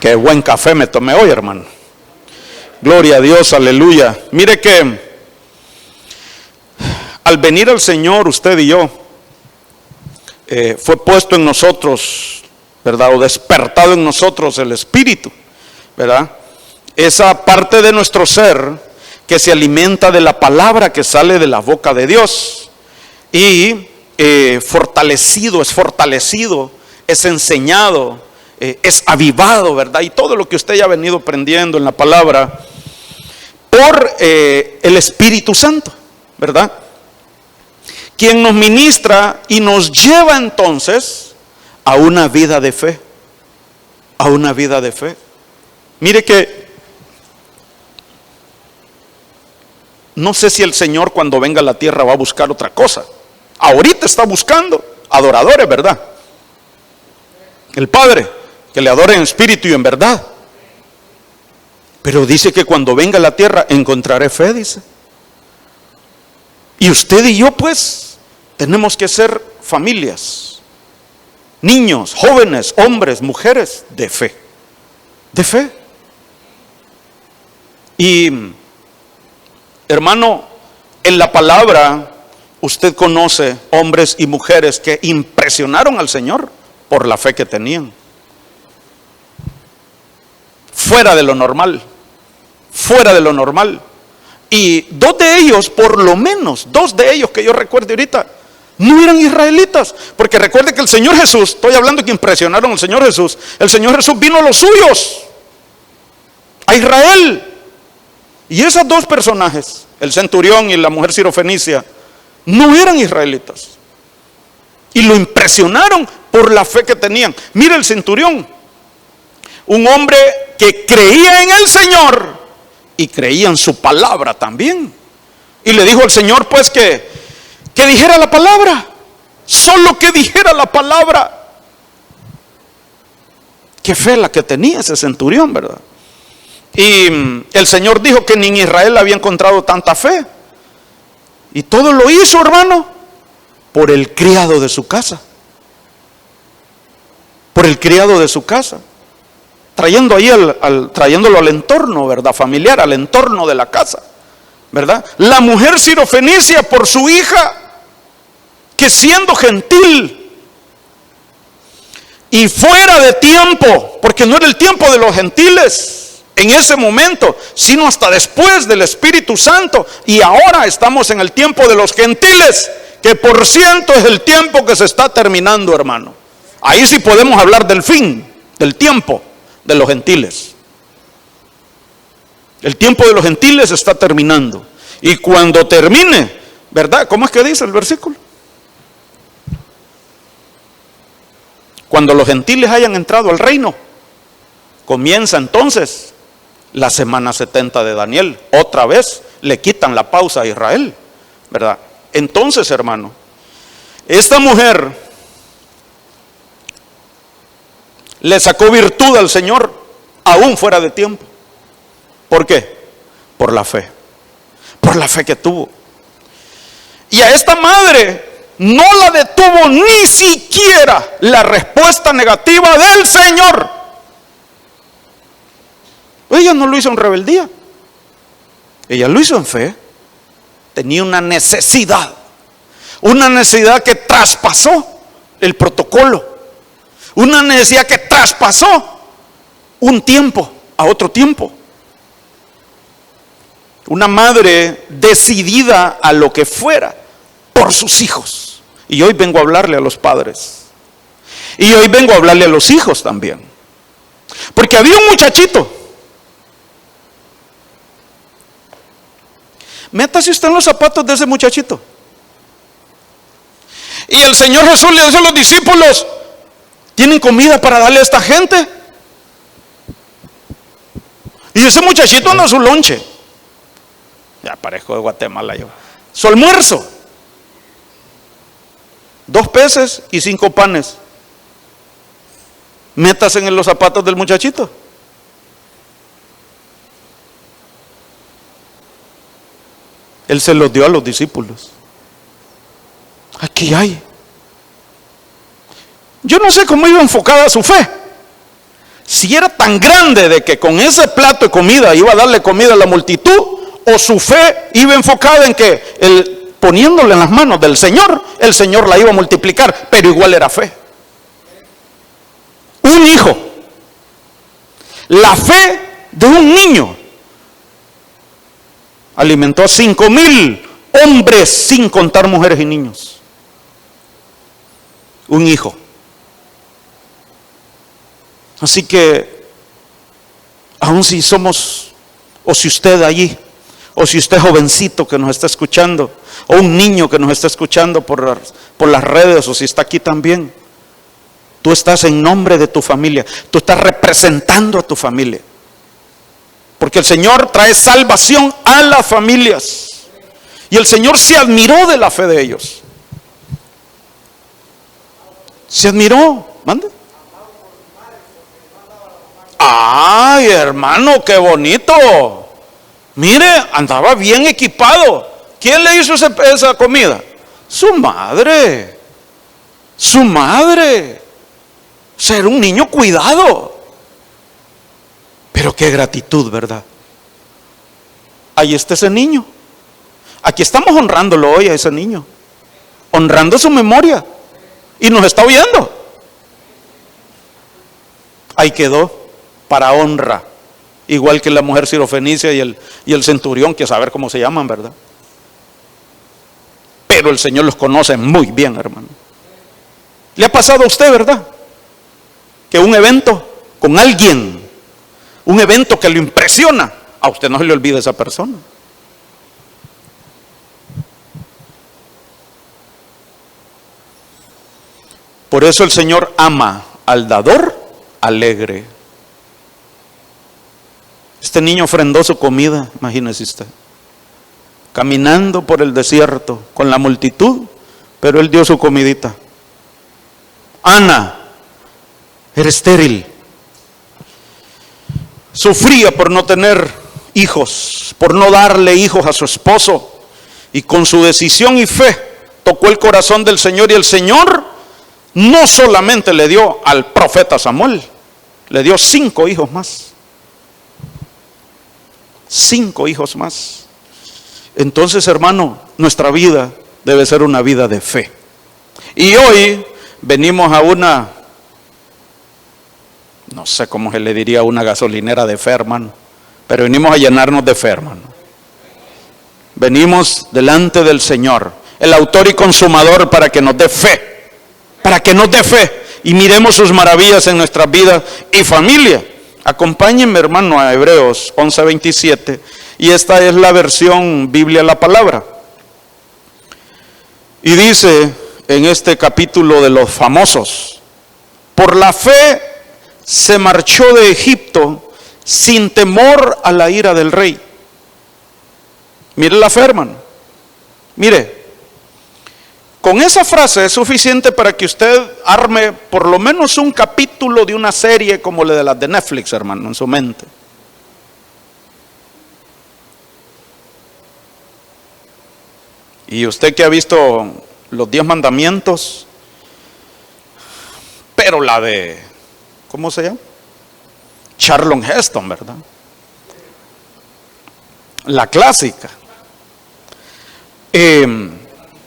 Qué buen café me tomé hoy, hermano. Gloria a Dios, aleluya. Mire que al venir al Señor, usted y yo, fue puesto en nosotros, ¿verdad? O despertado en nosotros el Espíritu, ¿verdad? Esa parte de nuestro ser que se alimenta de la palabra que sale de la boca de Dios. Y es fortalecido, es enseñado, es avivado, ¿verdad? Y todo lo que usted ya ha venido aprendiendo en la palabra por el Espíritu Santo, ¿verdad? Quien nos ministra y nos lleva entonces a una vida de fe, a una vida de fe. Mire que no sé si el Señor cuando venga a la tierra va a buscar otra cosa. Ahorita está buscando adoradores, ¿verdad? El Padre, que le adoren en espíritu y en verdad. Pero dice que cuando venga a la tierra encontraré fe, dice. Y usted y yo pues tenemos que ser familias, niños, jóvenes, hombres, mujeres de fe. De fe. Y hermano, en la palabra usted conoce hombres y mujeres que impresionaron al Señor por la fe que tenían. Fuera de lo normal, fuera de lo normal. Y dos de ellos, por lo menos, dos de ellos que yo recuerdo ahorita, no eran israelitas. Porque recuerde que el Señor Jesús, estoy hablando que impresionaron al Señor Jesús, el Señor Jesús vino a los suyos, a Israel. Y esos dos personajes, el centurión y la mujer sirofenicia, no eran israelitas. Y lo impresionaron por la fe que tenían. Mira el centurión, un hombre que creía en el Señor y creía en su palabra también. Y le dijo al Señor pues que dijera la palabra, solo que dijera la palabra. Qué fe la que tenía ese centurión, ¿verdad? Y el Señor dijo que ni en Israel había encontrado tanta fe. Y todo lo hizo, hermano, por el criado de su casa. Por el criado de su casa. Trayendo ahí trayéndolo al entorno, ¿verdad? Familiar, al entorno de la casa, ¿verdad? La mujer sirofenicia por su hija, que siendo gentil y fuera de tiempo, porque no era el tiempo de los gentiles en ese momento, sino hasta después del Espíritu Santo. Y ahora estamos en el tiempo de los gentiles, que por ciento es el tiempo que se está terminando, hermano. Ahí sí podemos hablar del fin, del tiempo de los gentiles. El tiempo de los gentiles está terminando. Y cuando termine, ¿verdad? ¿Cómo es que dice el versículo? Cuando los gentiles hayan entrado al reino, comienza entonces la semana 70 de Daniel. Otra vez le quitan la pausa a Israel, ¿verdad? Entonces, hermano, esta mujer le sacó virtud al Señor aún fuera de tiempo. ¿Por qué? Por la fe que tuvo. Y a esta madre no la detuvo ni siquiera la respuesta negativa del Señor. Ella no lo hizo en rebeldía, ella lo hizo en fe. Tenía una necesidad que traspasó el protocolo, una necesidad que traspasó un tiempo a otro tiempo. Una madre decidida a lo que fuera por sus hijos. Y hoy vengo a hablarle a los padres, y hoy vengo a hablarle a los hijos también. Porque había un muchachito. Métase usted en los zapatos de ese muchachito. Y el Señor Jesús le dice a los discípulos: ¿tienen comida para darle a esta gente? Y ese muchachito anda a su lonche. Ya parezco de Guatemala yo. Su almuerzo: 2 peces y 5 panes. Métase en los zapatos del muchachito. Él se los dio a los discípulos. Aquí hay. Yo no sé cómo iba enfocada su fe. si era tan grande de que con ese plato de comida iba a darle comida a la multitud, o su fe iba enfocada en que poniéndole en las manos del Señor, el Señor la iba a multiplicar, pero igual era fe. Un hijo. La fe de un niño alimentó a 5,000 hombres, sin contar mujeres y niños. Un hijo. Así que, aun si somos, o si usted allí, o si usted jovencito que nos está escuchando, o un niño que nos está escuchando por las redes, o si está aquí también, tú estás en nombre de tu familia, tú estás representando a tu familia. Porque el Señor trae salvación a las familias. Y el Señor se admiró de la fe de ellos. Se admiró. ¿Mande? Ay, hermano, qué bonito. Mire, andaba bien equipado. ¿Quién le hizo esa comida? Su madre. Su madre. Ser un niño cuidado. Pero qué gratitud, ¿verdad? Ahí está ese niño. Aquí estamos honrándolo hoy a ese niño. Honrando su memoria. Y nos está oyendo. Ahí quedó para honra. Igual que la mujer sirofenicia y el centurión, que a saber cómo se llaman, ¿verdad? Pero el Señor los conoce muy bien, hermano. ¿Le ha pasado a usted, verdad? Que un evento con alguien, un evento que lo impresiona, a usted no se le olvida esa persona. Por eso el Señor ama al dador alegre. Este niño ofrendó su comida, imagínese usted, caminando por el desierto con la multitud, pero él dio su comidita. Ana era estéril, sufría por no tener hijos, por no darle hijos a su esposo, y con su decisión y fe tocó el corazón del Señor, y el Señor no solamente le dio al profeta Samuel, le dio 5 hijos más. 5 hijos más. Entonces, hermano, nuestra vida debe ser una vida de fe. Y hoy venimos a una, no sé cómo se le diría, una gasolinera de fe, hermano, pero venimos a llenarnos de fe, hermano. Venimos delante del Señor, el autor y consumador, para que nos dé fe, para que nos dé fe y miremos sus maravillas en nuestras vidas y familia. Acompáñenme, hermano, a Hebreos 11:27, y esta es la versión Biblia la Palabra. Y dice en este capítulo de los famosos: por la fe se marchó de Egipto sin temor a la ira del rey. Mire la fe, hermano. Mire, con esa frase es suficiente para que usted arme por lo menos un capítulo de una serie como la de las de Netflix, hermano, en su mente. Y usted que ha visto los 10 mandamientos, pero la de, ¿cómo se llama? Charlton Heston, ¿verdad? La clásica.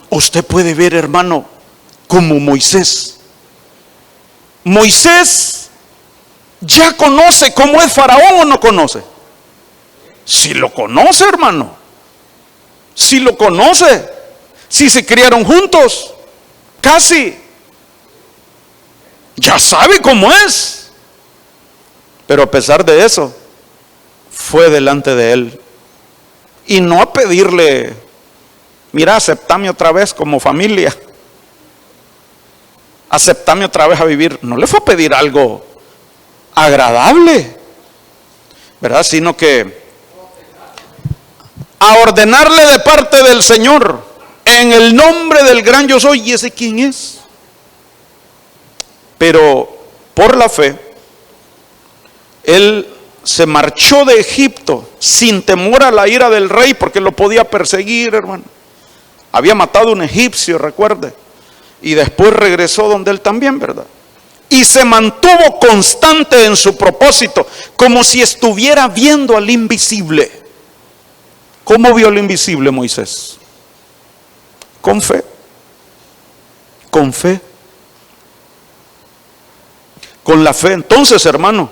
Usted puede ver, hermano, como Moisés. Moisés ya conoce cómo es Faraón, ¿o no conoce? Si lo conoce, hermano. Si lo conoce. Si se criaron juntos, casi. Ya sabe cómo es. Pero a pesar de eso, fue delante de él. Y no a pedirle: mira, aceptame otra vez como familia, aceptame otra vez a vivir. No le fue a pedir algo agradable, ¿verdad? Sino que a ordenarle de parte del Señor, en el nombre del gran yo soy. ¿Y ese quién es? Pero por la fe, él se marchó de Egipto sin temor a la ira del rey, porque lo podía perseguir, hermano. Había matado a un egipcio, recuerde, y después regresó donde él también, ¿verdad? y se mantuvo constante en su propósito, como si estuviera viendo al invisible. ¿Cómo vio al invisible Moisés? Con fe. Con fe. Con la fe. Entonces, hermano,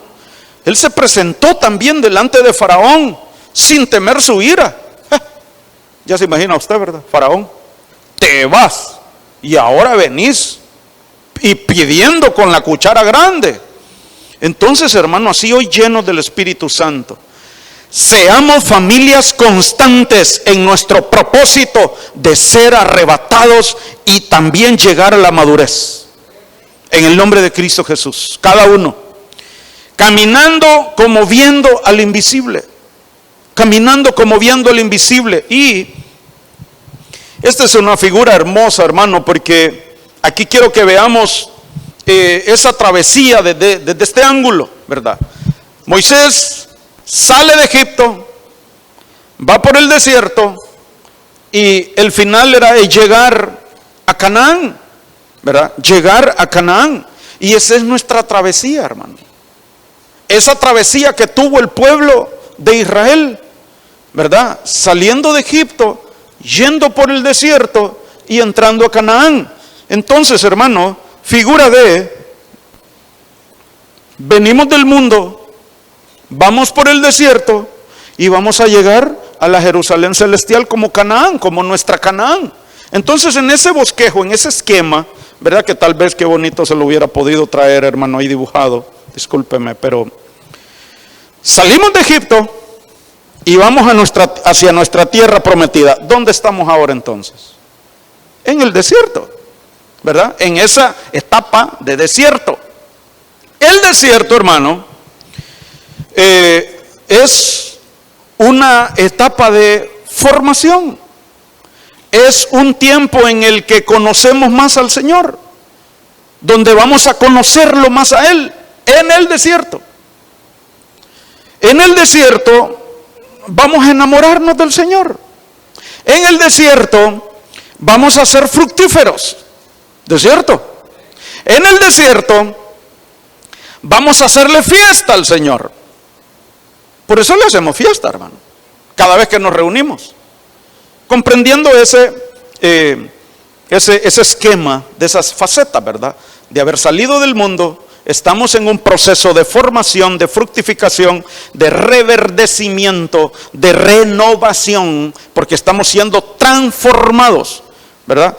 él se presentó también delante de Faraón sin temer su ira. Ya se imagina usted, ¿verdad? Faraón, te vas y ahora venís y pidiendo con la cuchara grande. Entonces, hermano, así hoy llenos del Espíritu Santo, seamos familias constantes en nuestro propósito de ser arrebatados y también llegar a la madurez. En el nombre de Cristo Jesús, cada uno caminando como viendo al invisible. Caminando como viendo al invisible. Y esta es una figura hermosa, hermano, porque aquí quiero que veamos esa travesía desde este ángulo, ¿verdad? Moisés sale de Egipto, va por el desierto y el final era llegar a Canaán, ¿verdad? Llegar a Canaán. Y esa es nuestra travesía, hermano. Esa travesía que tuvo el pueblo de Israel, ¿verdad? Saliendo de Egipto, yendo por el desierto y entrando a Canaán. Entonces, hermano, figura de, venimos del mundo, vamos por el desierto y vamos a llegar a la Jerusalén celestial como Canaán, como nuestra Canaán. Entonces, en ese bosquejo, en ese esquema, ¿verdad? Que tal vez qué bonito se lo hubiera podido traer, hermano, ahí dibujado. Discúlpeme, pero salimos de Egipto y vamos hacia nuestra tierra prometida. ¿Dónde estamos ahora entonces? En el desierto, ¿verdad? En esa etapa de desierto. El desierto, hermano, es una etapa de formación. Es un tiempo en el que conocemos más al Señor, donde vamos a conocerlo más a Él. En el desierto. En el desierto vamos a enamorarnos del Señor. En el desierto vamos a ser fructíferos. ¿Desierto? En el desierto vamos a hacerle fiesta al Señor. Por eso le hacemos fiesta, hermano, cada vez que nos reunimos, comprendiendo ese esquema de esas facetas, ¿verdad? De haber salido del mundo. Estamos en un proceso de formación, de fructificación, de reverdecimiento, de renovación, porque estamos siendo transformados, ¿verdad?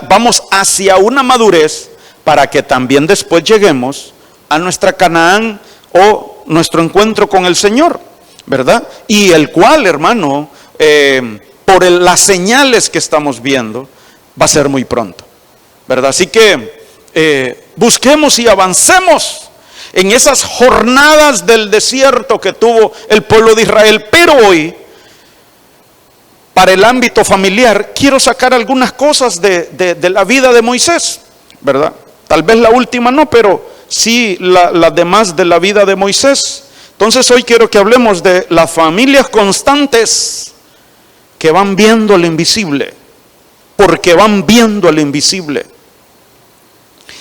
Vamos hacia una madurez para que también después lleguemos a nuestra Canaán o nuestro encuentro con el Señor, ¿verdad? Y el cual, hermano, por las señales que estamos viendo, va a ser muy pronto, ¿verdad? Así que busquemos y avancemos en esas jornadas del desierto que tuvo el pueblo de Israel. Pero hoy, para el ámbito familiar, quiero sacar algunas cosas de la vida de Moisés, ¿verdad? Tal vez la última no, pero sí las demás de la vida de Moisés. Entonces hoy quiero que hablemos de las familias constantes que van viendo al invisible, porque van viendo al invisible.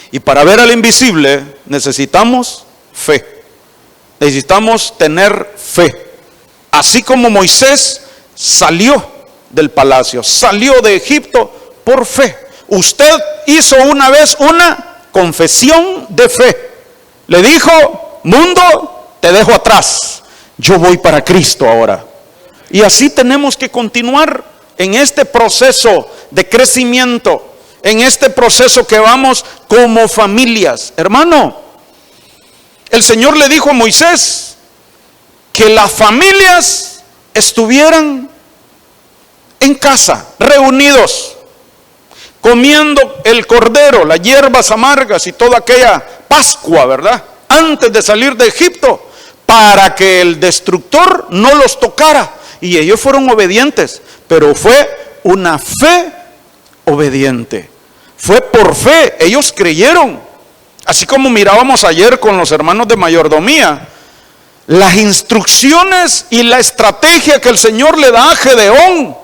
Y para ver al invisible necesitamos fe. Necesitamos tener fe. Así como Moisés salió del palacio, salió de Egipto por fe. Usted hizo una vez una confesión de fe. Le dijo: mundo, te dejo atrás, yo voy para Cristo ahora. Y así tenemos que continuar en este proceso de crecimiento, en este proceso que vamos como familias. Hermano, el Señor le dijo a Moisés que las familias estuvieran en casa, reunidos, comiendo el cordero, las hierbas amargas y toda aquella Pascua, ¿verdad? Antes de salir de Egipto, para que el destructor no los tocara. Y ellos fueron obedientes, pero fue una fe obediente. Fue por fe, ellos creyeron. Así como mirábamos ayer con los hermanos de mayordomía, las instrucciones y la estrategia que el Señor le da a Gedeón,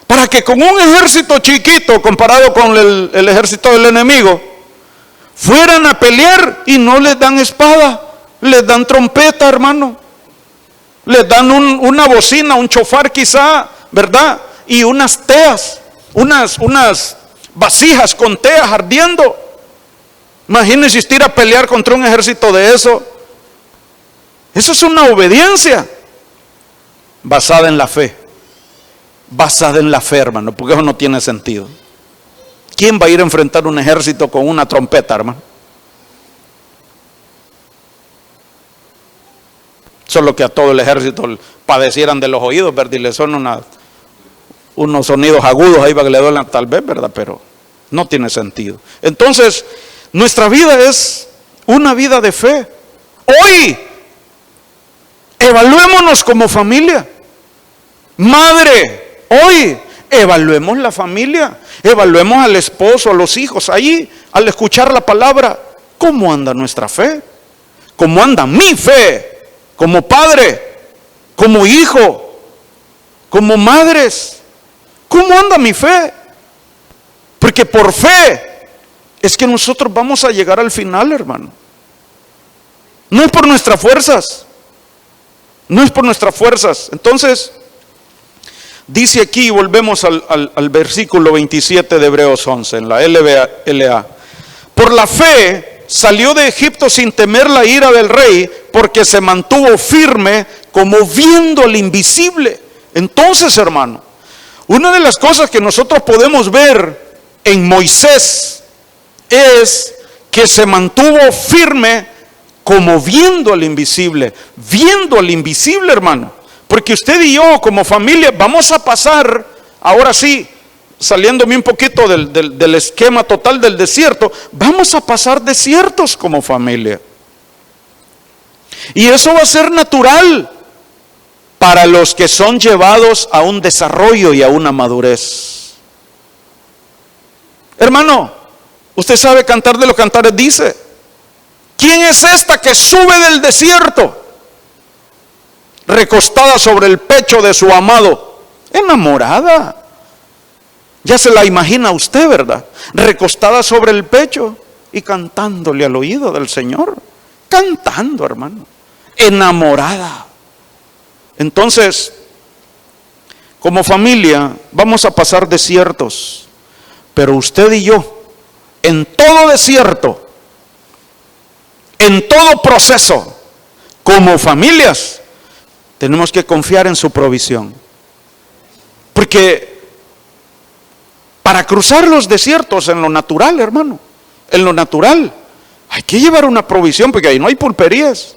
para que con un ejército chiquito comparado con el ejército del enemigo, fueran a pelear y no les dan espada, les dan trompeta, hermano. Les dan una bocina, un chofar quizá, ¿verdad? Y unas teas, unas vasijas con teas ardiendo. Imagínense ir a pelear contra un ejército de eso. Eso es una obediencia basada en la fe. Basada en la fe, hermano, porque eso no tiene sentido. ¿Quién va a ir a enfrentar un ejército con una trompeta, hermano? Solo que a todo el ejército padecieran de los oídos, ¿verdad? Y le son unos sonidos agudos ahí para que le duelan tal vez, ¿verdad? Pero no tiene sentido. Entonces, nuestra vida es una vida de fe. Hoy, evaluémonos como familia. Madre, hoy, evaluemos la familia. Evaluemos al esposo, a los hijos. Ahí, al escuchar la palabra, ¿cómo anda nuestra fe? ¿Cómo anda mi fe? Como padre, como hijo, como madres, ¿cómo anda mi fe? Porque por fe es que nosotros vamos a llegar al final, hermano. No es por nuestras fuerzas, no es por nuestras fuerzas. Entonces, dice aquí, volvemos al versículo 27 de Hebreos 11, en la LA. Por la fe salió de Egipto sin temer la ira del rey, porque se mantuvo firme como viendo al invisible. Entonces, hermano, una de las cosas que nosotros podemos ver en Moisés es que se mantuvo firme como viendo al invisible. Viendo al invisible, hermano. Porque usted y yo como familia vamos a pasar, ahora sí, saliéndome un poquito del esquema total del desierto, vamos a pasar desiertos como familia. Y eso va a ser natural para los que son llevados a un desarrollo y a una madurez. Hermano, usted sabe, Cantar de los Cantares dice: ¿quién es esta que sube del desierto, recostada sobre el pecho de su amado? Enamorada. Ya se la imagina usted, ¿verdad? Recostada sobre el pecho y cantándole al oído del Señor. Cantando, hermano. Enamorada. Entonces, como familia, vamos a pasar desiertos. Pero usted y yo, en todo desierto, en todo proceso, como familias, tenemos que confiar en su provisión. Porque para cruzar los desiertos en lo natural, hermano, en lo natural, hay que llevar una provisión, porque ahí no hay pulperías.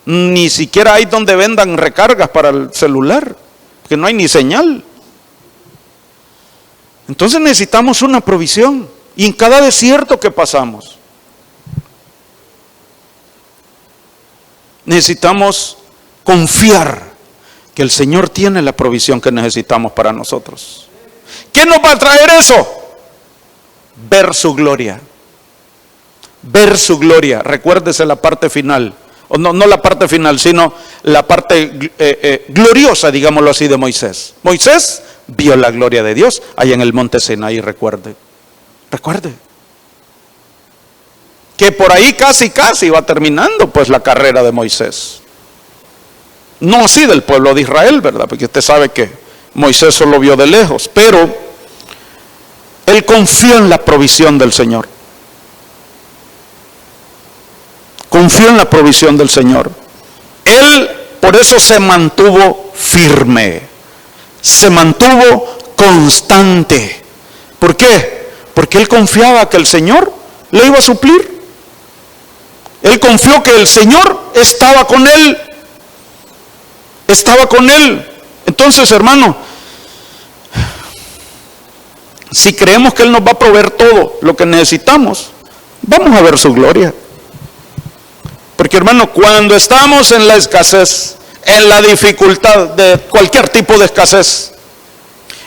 Ni siquiera hay donde vendan recargas para el celular, porque no hay ni señal. Entonces necesitamos una provisión. Y en cada desierto que pasamos, necesitamos confiar que el Señor tiene la provisión que necesitamos para nosotros. ¿Qué nos va a traer eso? Ver su gloria. Ver su gloria. Recuérdese la parte final. O no la parte final, sino la parte gloriosa, digámoslo así, de Moisés. Moisés vio la gloria de Dios allá en el monte Sinaí, recuerde. Que por ahí casi va terminando pues la carrera de Moisés. No así del pueblo de Israel, ¿verdad? Porque usted sabe que Moisés solo vio de lejos, pero él confió en la provisión del Señor. Confió en la provisión del Señor. Él por eso se mantuvo firme, se mantuvo constante. ¿Por qué? Porque él confiaba que el Señor le iba a suplir. Él confió que el Señor estaba con él. Estaba con él. Entonces, hermano, si creemos que Él nos va a proveer todo lo que necesitamos, vamos a ver su gloria. Porque, hermano, cuando estamos en la escasez, en la dificultad de cualquier tipo de escasez,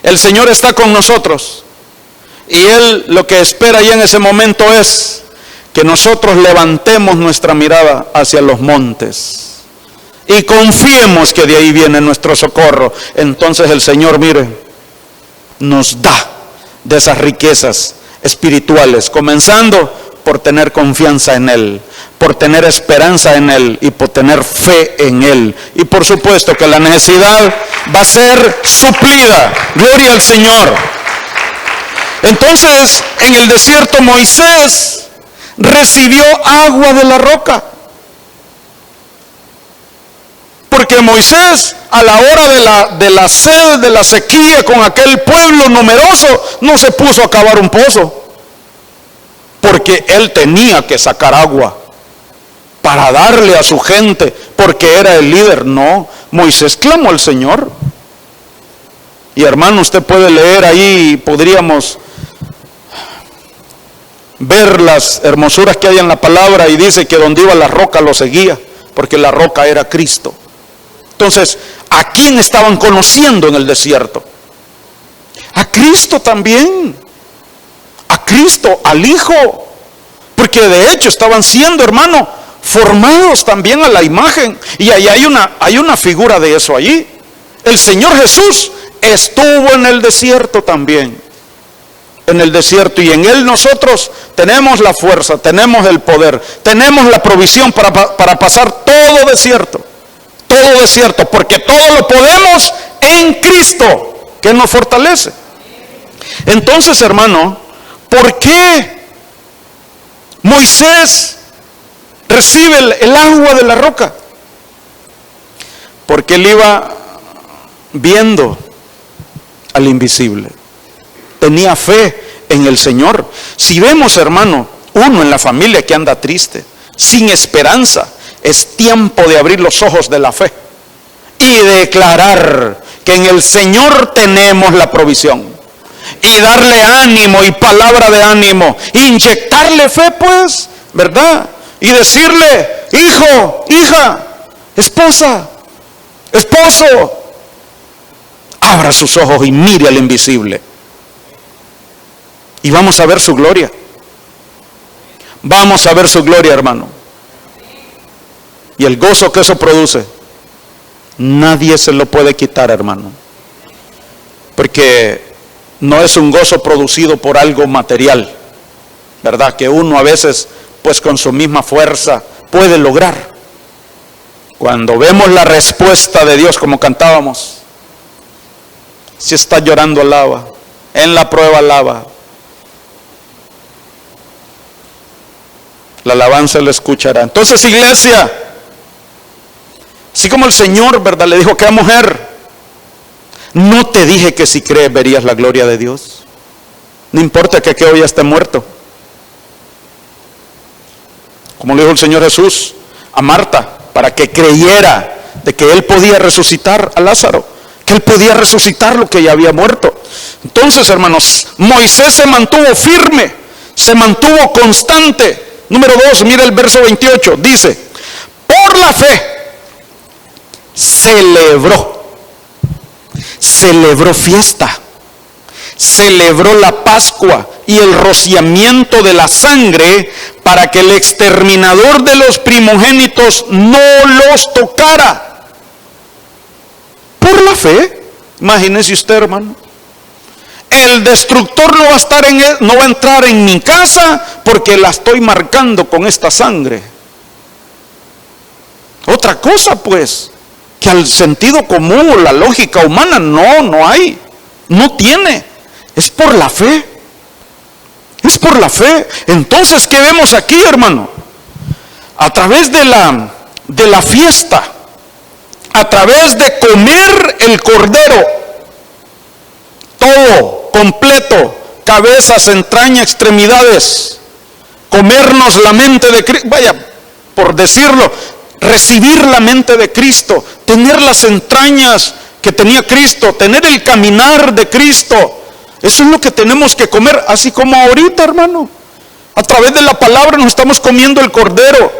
el Señor está con nosotros. Y Él lo que espera ya en ese momento es que nosotros levantemos nuestra mirada hacia los montes y confiemos que de ahí viene nuestro socorro. Entonces el Señor, mire, nos da de esas riquezas espirituales, comenzando por tener confianza en Él, por tener esperanza en Él y por tener fe en Él. Y por supuesto que la necesidad va a ser suplida. Gloria al Señor. Entonces, en el desierto Moisés recibió agua de la roca. Porque Moisés, a la hora de la sed, de la sequía, con aquel pueblo numeroso, no se puso a cavar un pozo. Porque él tenía que sacar agua para darle a su gente, porque era el líder. No, Moisés clamó al Señor. Y hermano, usted puede leer ahí, podríamos ver las hermosuras que hay en la palabra, y dice que donde iba la roca lo seguía, porque la roca era Cristo. Entonces, ¿a quién estaban conociendo en el desierto? A Cristo también. A Cristo, al Hijo. Porque de hecho estaban siendo, hermano, formados también a la imagen. Y ahí hay una figura de eso allí. El Señor Jesús estuvo en el desierto también. En el desierto, y en Él nosotros tenemos la fuerza, tenemos el poder, tenemos la provisión para pasar todo desierto, porque todo lo podemos en Cristo, que nos fortalece. Entonces, hermano, ¿por qué Moisés recibe el agua de la roca? Porque él iba viendo al invisible. Tenía fe en el Señor. Si vemos, hermano, uno en la familia que anda triste, sin esperanza, es tiempo de abrir los ojos de la fe y declarar que en el Señor tenemos la provisión, y darle ánimo y palabra de ánimo, inyectarle fe, pues, ¿verdad? Y decirle: hijo, hija, esposa, esposo, abra sus ojos y mire al invisible. Y vamos a ver su gloria. Vamos a ver su gloria, hermano. Y el gozo que eso produce, nadie se lo puede quitar, hermano. Porque no es un gozo producido por algo material, ¿verdad? Que uno a veces, pues con su misma fuerza, puede lograr. Cuando vemos la respuesta de Dios, como cantábamos: si está llorando, alaba; en la prueba, alaba. La alabanza le escuchará. Entonces, iglesia, así como el Señor, ¿verdad?, le dijo a aquella mujer: no te dije que si crees verías la gloria de Dios. No importa que hoy ya esté muerto. Como le dijo el Señor Jesús a Marta, para que creyera de que Él podía resucitar a Lázaro, que Él podía resucitar lo que ya había muerto. Entonces, hermanos, Moisés se mantuvo firme, se mantuvo constante. Número 2, mira el verso 28, dice: por la fe celebró fiesta, celebró la Pascua y el rociamiento de la sangre, para que el exterminador de los primogénitos no los tocara. Por la fe, imagínese usted, hermano. El destructor no va a entrar en mi casa porque la estoy marcando con esta sangre. Otra cosa, pues, que al sentido común o la lógica humana no hay, no tiene. Es por la fe. Es por la fe. Entonces, ¿qué vemos aquí, hermano? A través de la fiesta, a través de comer el cordero, todo completo, cabezas, entraña, extremidades, comernos la mente de Cristo, vaya, por decirlo, recibir la mente de Cristo, tener las entrañas que tenía Cristo, tener el caminar de Cristo. Eso es lo que tenemos que comer, así como ahorita, hermano. A través de la palabra nos estamos comiendo el cordero,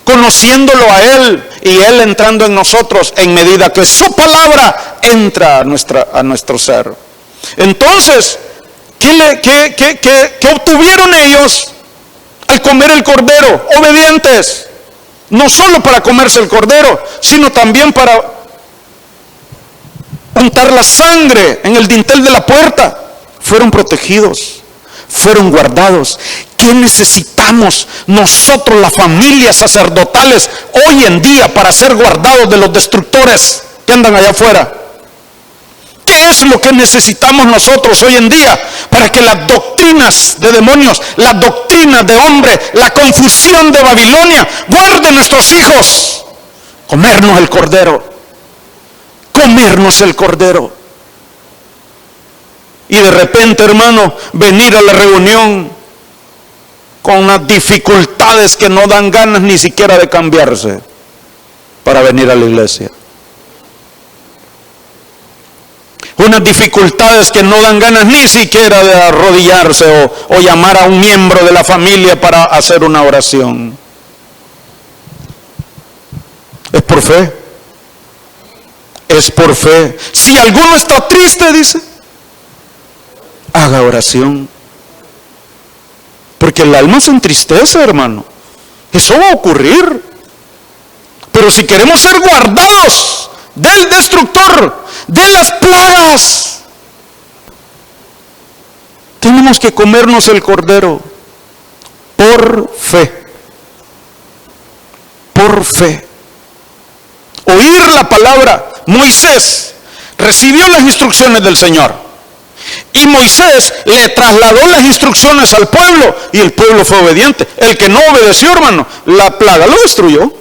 conociéndolo a Él, y Él entrando en nosotros en medida que su palabra entra a nuestro ser. Entonces, ¿qué obtuvieron ellos al comer el cordero? Obedientes. No solo para comerse el cordero, sino también para untar la sangre en el dintel de la puerta. Fueron protegidos, fueron guardados. ¿Qué necesitamos nosotros, las familias sacerdotales, hoy en día para ser guardados de los destructores que andan allá afuera? ¿Qué es lo que necesitamos nosotros hoy en día para que las doctrinas de demonios, las doctrinas de hombre, la confusión de Babilonia guarde nuestros hijos? Comernos el cordero. Comernos el cordero. Y de repente, hermano, venir a la reunión con unas dificultades que no dan ganas ni siquiera de cambiarse para venir a la iglesia. Unas dificultades que no dan ganas ni siquiera de arrodillarse o llamar a un miembro de la familia para hacer una oración. Es por fe. Es por fe. Si alguno está triste, dice, haga oración. Porque el alma se entristece, hermano. Eso va a ocurrir. Pero si queremos ser guardados del destructor, de las plagas, tenemos que comernos el cordero por fe. Por fe. Oír la palabra. Moisés recibió las instrucciones del Señor. Y Moisés le trasladó las instrucciones al pueblo y el pueblo fue obediente. El que no obedeció, hermano, la plaga lo destruyó.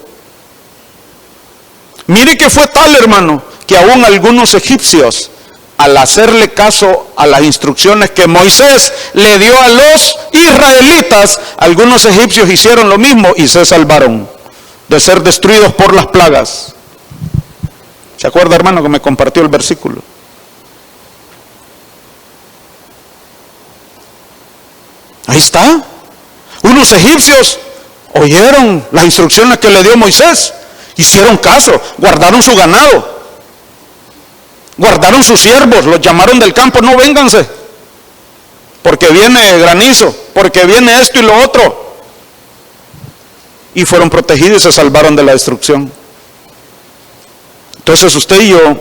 Mire que fue tal, hermano, que aún algunos egipcios, al hacerle caso a las instrucciones que Moisés le dio a los israelitas, algunos egipcios hicieron lo mismo y se salvaron de ser destruidos por las plagas. ¿Se acuerda, hermano, que me compartió el versículo? Ahí está. Unos egipcios oyeron las instrucciones que le dio Moisés, hicieron caso, guardaron su ganado, guardaron sus siervos, los llamaron del campo, no vénganse, porque viene granizo, porque viene esto y lo otro. Y fueron protegidos y se salvaron de la destrucción. Entonces usted y yo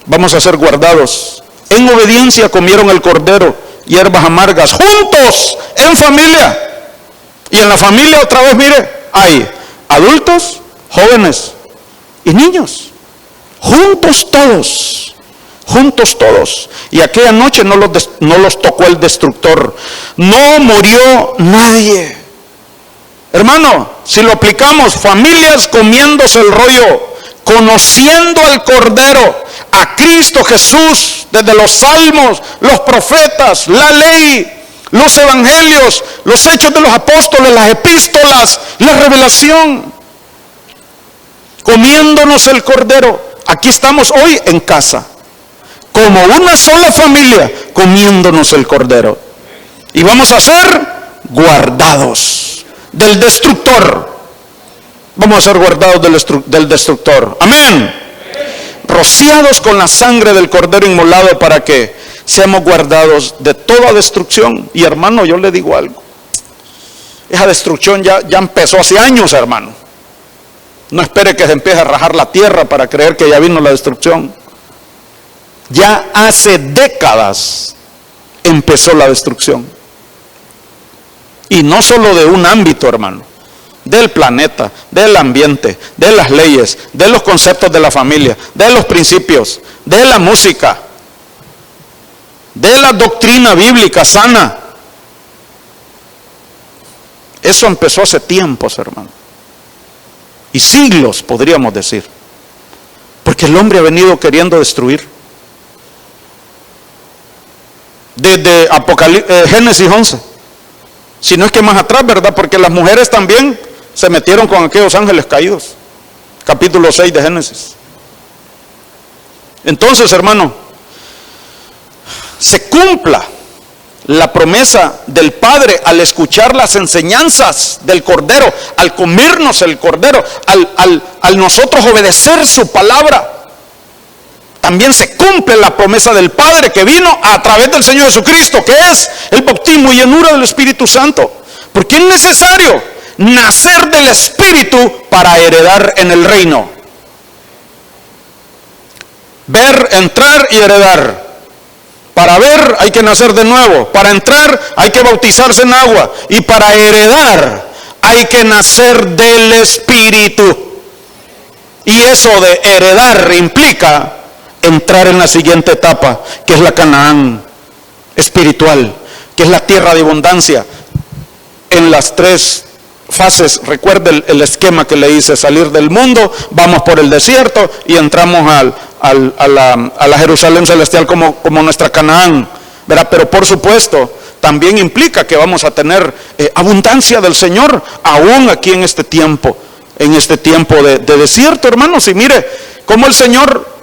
vamos a ser guardados. En obediencia comieron el cordero, hierbas amargas, juntos, en familia. Y en la familia otra vez, mire, hay adultos, jóvenes y niños. Juntos todos. Juntos todos. Y aquella noche no los tocó el destructor. No murió nadie. Hermano, si lo aplicamos, familias comiéndose el rollo, conociendo al Cordero, a Cristo Jesús, desde los salmos, los profetas, la ley, los evangelios, los hechos de los apóstoles, las epístolas, la revelación, comiéndonos el Cordero. Aquí estamos hoy en casa, como una sola familia, comiéndonos el Cordero. Y vamos a ser guardados del destructor. Vamos a ser guardados del destructor. Amén. Rociados con la sangre del Cordero inmolado para que seamos guardados de toda destrucción. Y hermano, yo le digo algo. Esa destrucción ya empezó hace años, hermano. No espere que se empiece a rajar la tierra para creer que ya vino la destrucción. Ya hace décadas empezó la destrucción. Y no solo de un ámbito, hermano. Del planeta, del ambiente, de las leyes, de los conceptos de la familia, de los principios, de la música, de la doctrina bíblica sana. Eso empezó hace tiempos, hermano. Y siglos, podríamos decir. Porque el hombre ha venido queriendo destruir. Desde Génesis 11. Si no es que más atrás, ¿verdad? Porque las mujeres también se metieron con aquellos ángeles caídos. Capítulo 6 de Génesis. Entonces, hermano, se cumpla la promesa del Padre al escuchar las enseñanzas del Cordero, al comernos el Cordero, al nosotros obedecer su palabra. También se cumple la promesa del Padre que vino a través del Señor Jesucristo, que es el bautismo y llenura del Espíritu Santo. Porque es necesario nacer del Espíritu para heredar en el reino. Ver, entrar y heredar. Para ver hay que nacer de nuevo, para entrar hay que bautizarse en agua, y para heredar hay que nacer del Espíritu. Y eso de heredar implica entrar en la siguiente etapa, que es la Canaán espiritual, que es la tierra de abundancia. En las 3 fases, recuerde el esquema que le hice: salir del mundo, vamos por el desierto y entramos a la Jerusalén celestial como nuestra Canaán, ¿verdad? Pero por supuesto también implica que vamos a tener abundancia del Señor aún aquí en este tiempo de desierto, hermanos. Y mire cómo el Señor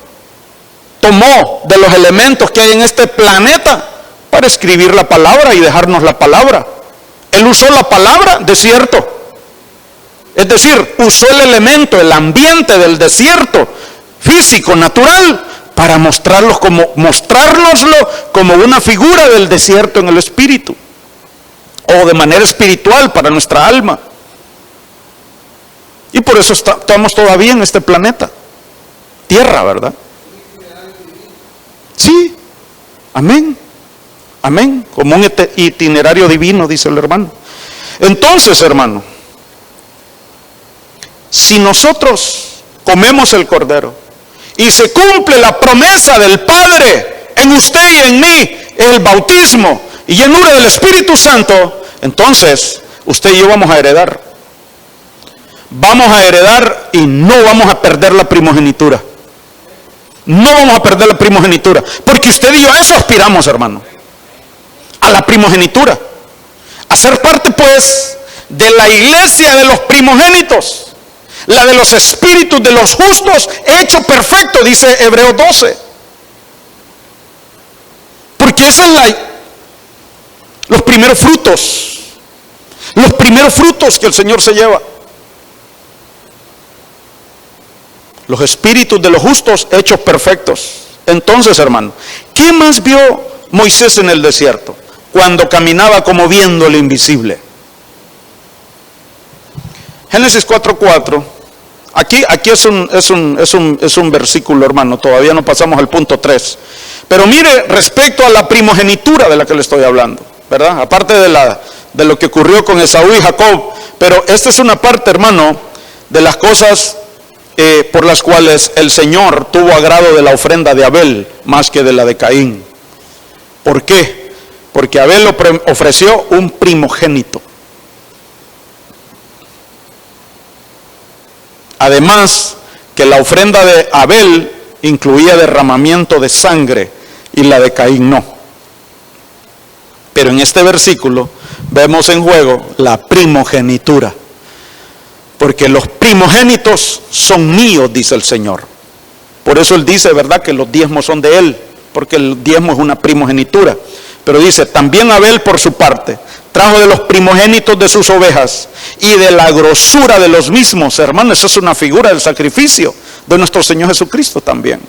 tomó de los elementos que hay en este planeta para escribir la palabra y dejarnos la palabra. Él usó la palabra desierto, es decir, usó el elemento, el ambiente del desierto físico, natural, para mostrárnoslo como una figura del desierto en el espíritu, o de manera espiritual para nuestra alma. Y por eso estamos todavía en este planeta, tierra, ¿verdad? Sí, amén, amén, como un itinerario divino, dice el hermano. Entonces, hermano, si nosotros comemos el cordero y se cumple la promesa del Padre en usted y en mí, el bautismo y llenura del Espíritu Santo, entonces usted y yo vamos a heredar. Vamos a heredar y no vamos a perder la primogenitura. No vamos a perder la primogenitura, porque usted y yo a eso aspiramos, hermano, a la primogenitura, a ser parte pues de la iglesia de los primogénitos, la de los espíritus de los justos, hecho perfecto, dice Hebreos 12. Porque esa es los primeros frutos que el Señor se lleva. Los espíritus de los justos hechos perfectos. Entonces, hermano, ¿qué más vio Moisés en el desierto cuando caminaba como viendo lo invisible? Génesis 4:4. Aquí es un versículo, hermano. Todavía no pasamos al punto 3. Pero mire, respecto a la primogenitura de la que le estoy hablando, ¿verdad? Aparte de lo que ocurrió con Esaú y Jacob. Pero esta es una parte, hermano, de las cosas por las cuales el Señor tuvo agrado de la ofrenda de Abel más que de la de Caín. ¿Por qué? Porque Abel ofreció un primogénito. Además, que la ofrenda de Abel incluía derramamiento de sangre y la de Caín no. Pero en este versículo vemos en juego la primogenitura. Porque los primogénitos son míos, dice el Señor. Por eso Él dice, ¿verdad?, que los diezmos son de Él, porque el diezmo es una primogenitura. Pero dice, también Abel por su parte trajo de los primogénitos de sus ovejas y de la grosura de los mismos. Hermanos, eso es una figura del sacrificio de nuestro Señor Jesucristo también.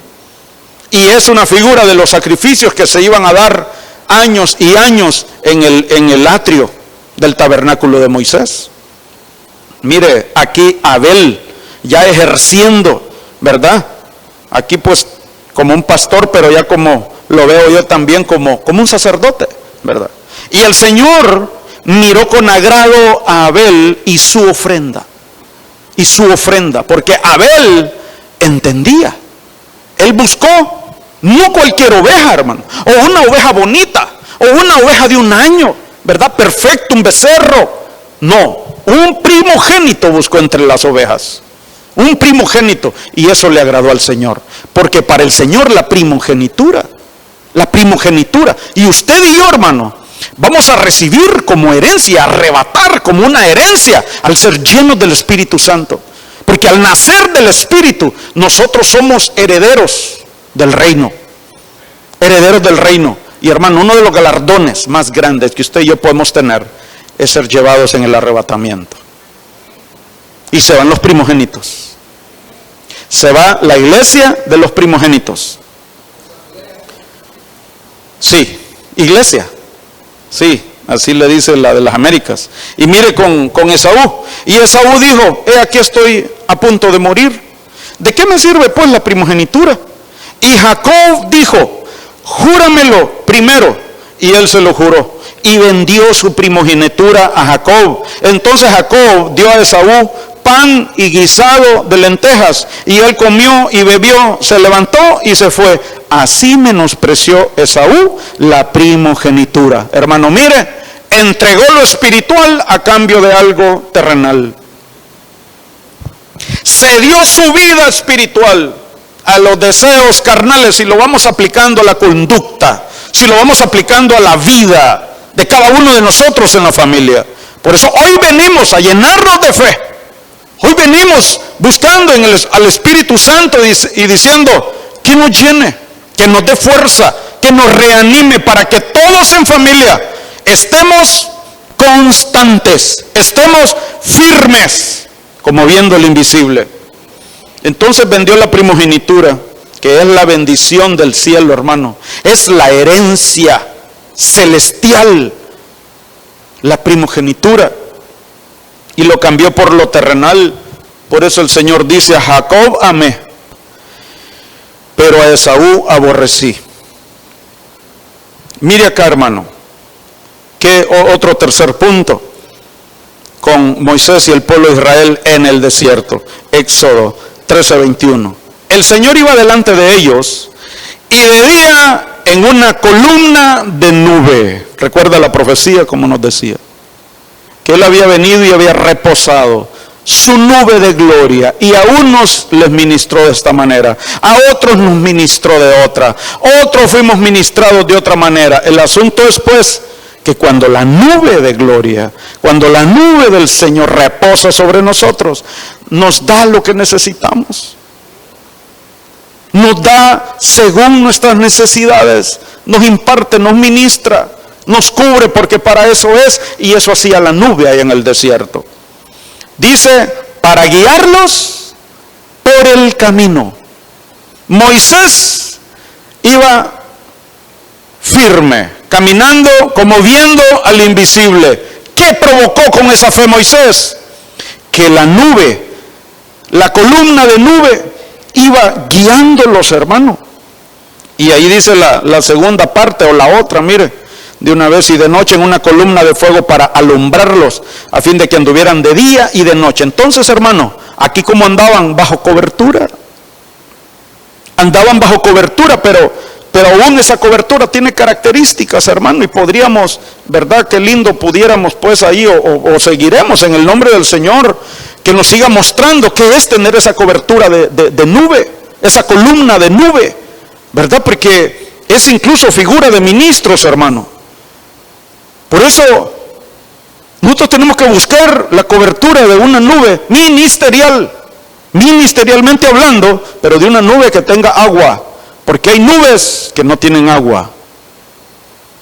Y es una figura de los sacrificios que se iban a dar años y años en el atrio del tabernáculo de Moisés. Mire, aquí Abel ya ejerciendo, ¿verdad? Aquí pues como un pastor, pero ya como lo veo yo también como un sacerdote, ¿verdad? Y el Señor miró con agrado a Abel y su ofrenda. Porque Abel entendía. Él buscó no cualquier oveja, hermano, o una oveja bonita, o una oveja de un año, ¿verdad? Perfecto, un becerro. No. Un primogénito buscó entre las ovejas. Un primogénito. Y eso le agradó al Señor. Porque para el Señor la primogenitura. Y usted y yo, hermano, vamos a recibir como herencia, arrebatar como una herencia al ser llenos del Espíritu Santo. Porque al nacer del Espíritu, nosotros somos herederos del reino. Herederos del reino. Y hermano, uno de los galardones más grandes que usted y yo podemos tener es ser llevados en el arrebatamiento. Y se van los primogénitos. Se va la iglesia de los primogénitos. Sí, iglesia. Sí, así le dice la de las Américas. Y mire con Esaú. Y Esaú dijo, aquí estoy a punto de morir. ¿De qué me sirve pues la primogenitura? Y Jacob dijo, júramelo primero. Y él se lo juró. Y vendió su primogenitura a Jacob. Entonces Jacob dio a Esaú pan y guisado de lentejas. Y él comió y bebió, se levantó y se fue. Así menospreció Esaú la primogenitura. Hermano, mire, entregó lo espiritual a cambio de algo terrenal. Se dio su vida espiritual a los deseos carnales, si lo vamos aplicando a la conducta, si lo vamos aplicando a la vida de cada uno de nosotros en la familia. Por eso hoy venimos a llenarnos de fe. Hoy venimos buscando al Espíritu Santo y diciendo que nos llene, que nos dé fuerza, que nos reanime para que todos en familia estemos constantes, estemos firmes, como viendo el invisible. Entonces vendió la primogenitura, que es la bendición del cielo, hermano. Es la herencia celestial, la primogenitura. Y lo cambió por lo terrenal. Por eso el Señor dice: a Jacob amé, pero a Esaú aborrecí. Mire acá, hermano, que otro tercer punto con Moisés y el pueblo de Israel en el desierto. Éxodo 13:21. El Señor iba delante de ellos y de día en una columna de nube. Recuerda la profecía, como nos decía, que Él había venido y había reposado su nube de gloria, y a unos les ministró de esta manera, a otros nos ministró de otra, otros fuimos ministrados de otra manera. El asunto es pues que cuando la nube de gloria, cuando la nube del Señor reposa sobre nosotros, nos da lo que necesitamos. Nos da según nuestras necesidades, nos imparte, nos ministra, nos cubre, porque para eso es, y eso hacía la nube ahí en el desierto. Dice, para guiarlos por el camino. Moisés iba firme, caminando como viendo al invisible. ¿Qué provocó con esa fe Moisés? Que la nube, la columna de nube, iba guiándolos, hermano. Y ahí dice la segunda parte, o la otra, mire, de una vez: y de noche en una columna de fuego para alumbrarlos, a fin de que anduvieran de día y de noche. Entonces, hermano, aquí como andaban bajo cobertura, andaban bajo cobertura, pero aún esa cobertura tiene características, hermano, y podríamos, verdad, qué lindo pudiéramos pues ahí, o seguiremos en el nombre del Señor, que nos siga mostrando qué es tener esa cobertura de nube, esa columna de nube, verdad, porque es incluso figura de ministros, hermano. Por eso nosotros tenemos que buscar la cobertura de una nube ministerial, ministerialmente hablando, pero de una nube que tenga agua, porque hay nubes que no tienen agua.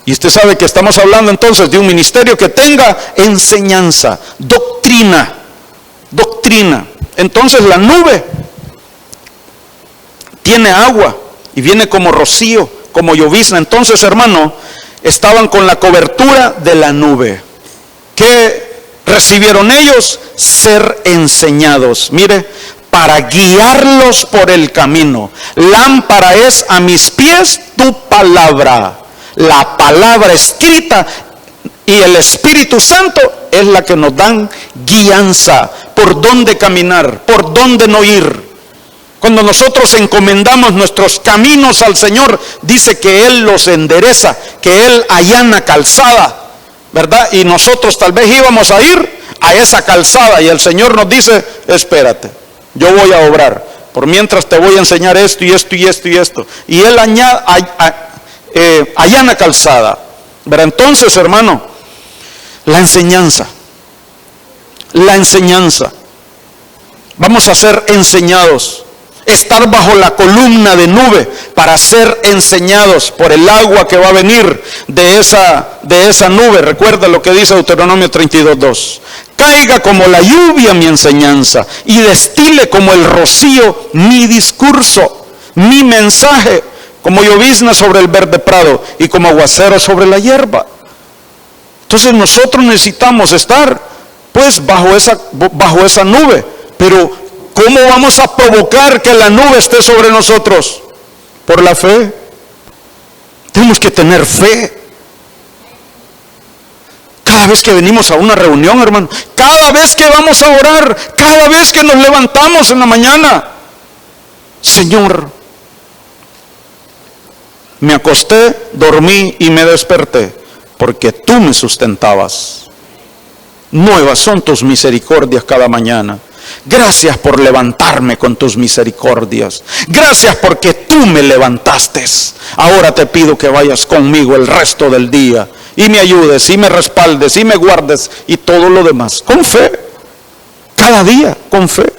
Y usted sabe que estamos hablando entonces de un ministerio que tenga enseñanza, doctrina. Entonces la nube tiene agua y viene como rocío, como llovizna. Entonces, hermano, estaban con la cobertura de la nube. ¿Qué recibieron ellos? Ser enseñados. Mire, para guiarlos por el camino. Lámpara es a mis pies tu palabra. La palabra escrita y el Espíritu Santo es la que nos dan guianza, por dónde caminar, por dónde no ir. Cuando nosotros encomendamos nuestros caminos al Señor, dice que Él los endereza, que Él allana calzada, ¿verdad? Y nosotros tal vez íbamos a ir a esa calzada y el Señor nos dice: espérate, yo voy a obrar, por mientras te voy a enseñar esto y esto y esto y esto. Y Él allana calzada, ¿verdad? Entonces, hermano, la enseñanza, vamos a ser enseñados. Estar bajo la columna de nube para ser enseñados por el agua que va a venir de esa nube. Recuerda lo que dice Deuteronomio 32:2. Caiga como la lluvia mi enseñanza y destile como el rocío mi discurso, mi mensaje, como llovizna sobre el verde prado y como aguacero sobre la hierba. Entonces nosotros necesitamos estar pues bajo esa nube. Pero ¿cómo vamos a provocar que la nube esté sobre nosotros? Por la fe. Tenemos que tener fe. Cada vez que venimos a una reunión, hermano, cada vez que vamos a orar, cada vez que nos levantamos en la mañana, Señor, me acosté, dormí y me desperté, porque tú me sustentabas. Nuevas son tus misericordias cada mañana. Gracias por levantarme con tus misericordias. Gracias porque tú me levantaste. Ahora te pido que vayas conmigo el resto del día y me ayudes, y me respaldes, y me guardes, y todo lo demás. Con fe. Cada día, con fe.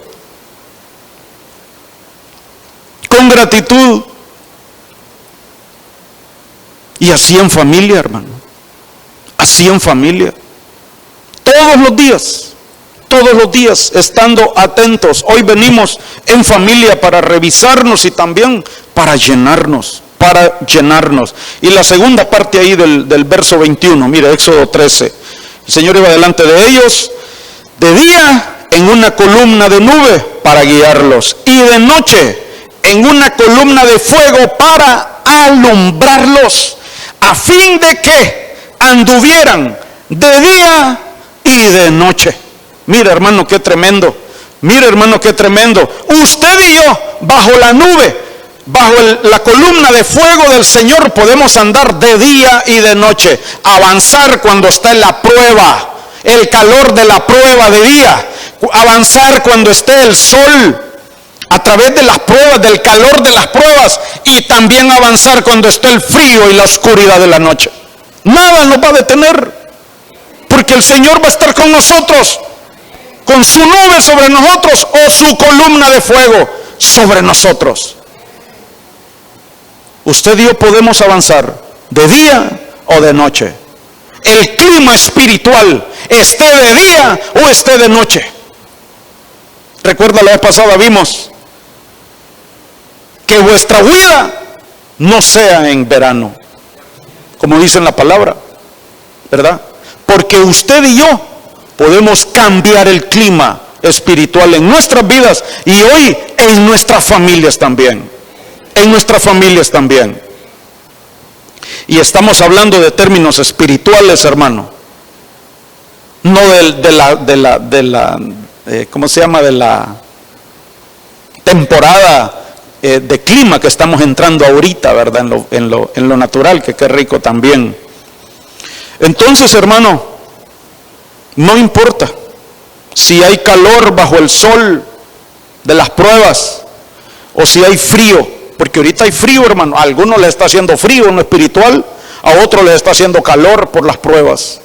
Con gratitud. Y así en familia, hermano. Así en familia. Todos los días estando atentos. Hoy venimos en familia para revisarnos y también para llenarnos. Y la segunda parte ahí del verso 21, mire, Éxodo 13. El Señor iba delante de ellos de día en una columna de nube para guiarlos, y de noche en una columna de fuego para alumbrarlos, a fin de que anduvieran de día y de noche. Mira, hermano, qué tremendo. Mira, hermano, qué tremendo. Usted y yo, bajo la nube, bajo la columna de fuego del Señor, podemos andar de día y de noche. Avanzar cuando está en la prueba, el calor de la prueba de día. Avanzar cuando esté el sol, a través de las pruebas, del calor de las pruebas. Y también avanzar cuando esté el frío y la oscuridad de la noche. Nada nos va a detener, porque el Señor va a estar con nosotros, con su nube sobre nosotros, o su columna de fuego sobre nosotros. Usted y yo podemos avanzar de día o de noche. El clima espiritual, esté de día o esté de noche. Recuerda, la vez pasada vimos que vuestra huida no sea en verano, como dice en la palabra, ¿verdad? Porque usted y yo podemos cambiar el clima espiritual en nuestras vidas, y hoy en nuestras familias también. En nuestras familias también. Y estamos hablando de términos espirituales, hermano. No ¿cómo se llama? De la temporada de clima que estamos entrando ahorita, ¿verdad? En lo natural, que qué rico también. Entonces, hermano, no importa si hay calor bajo el sol de las pruebas, o si hay frío, porque ahorita hay frío, hermano. A algunos les está haciendo frío en lo espiritual, a otros les está haciendo calor por las pruebas.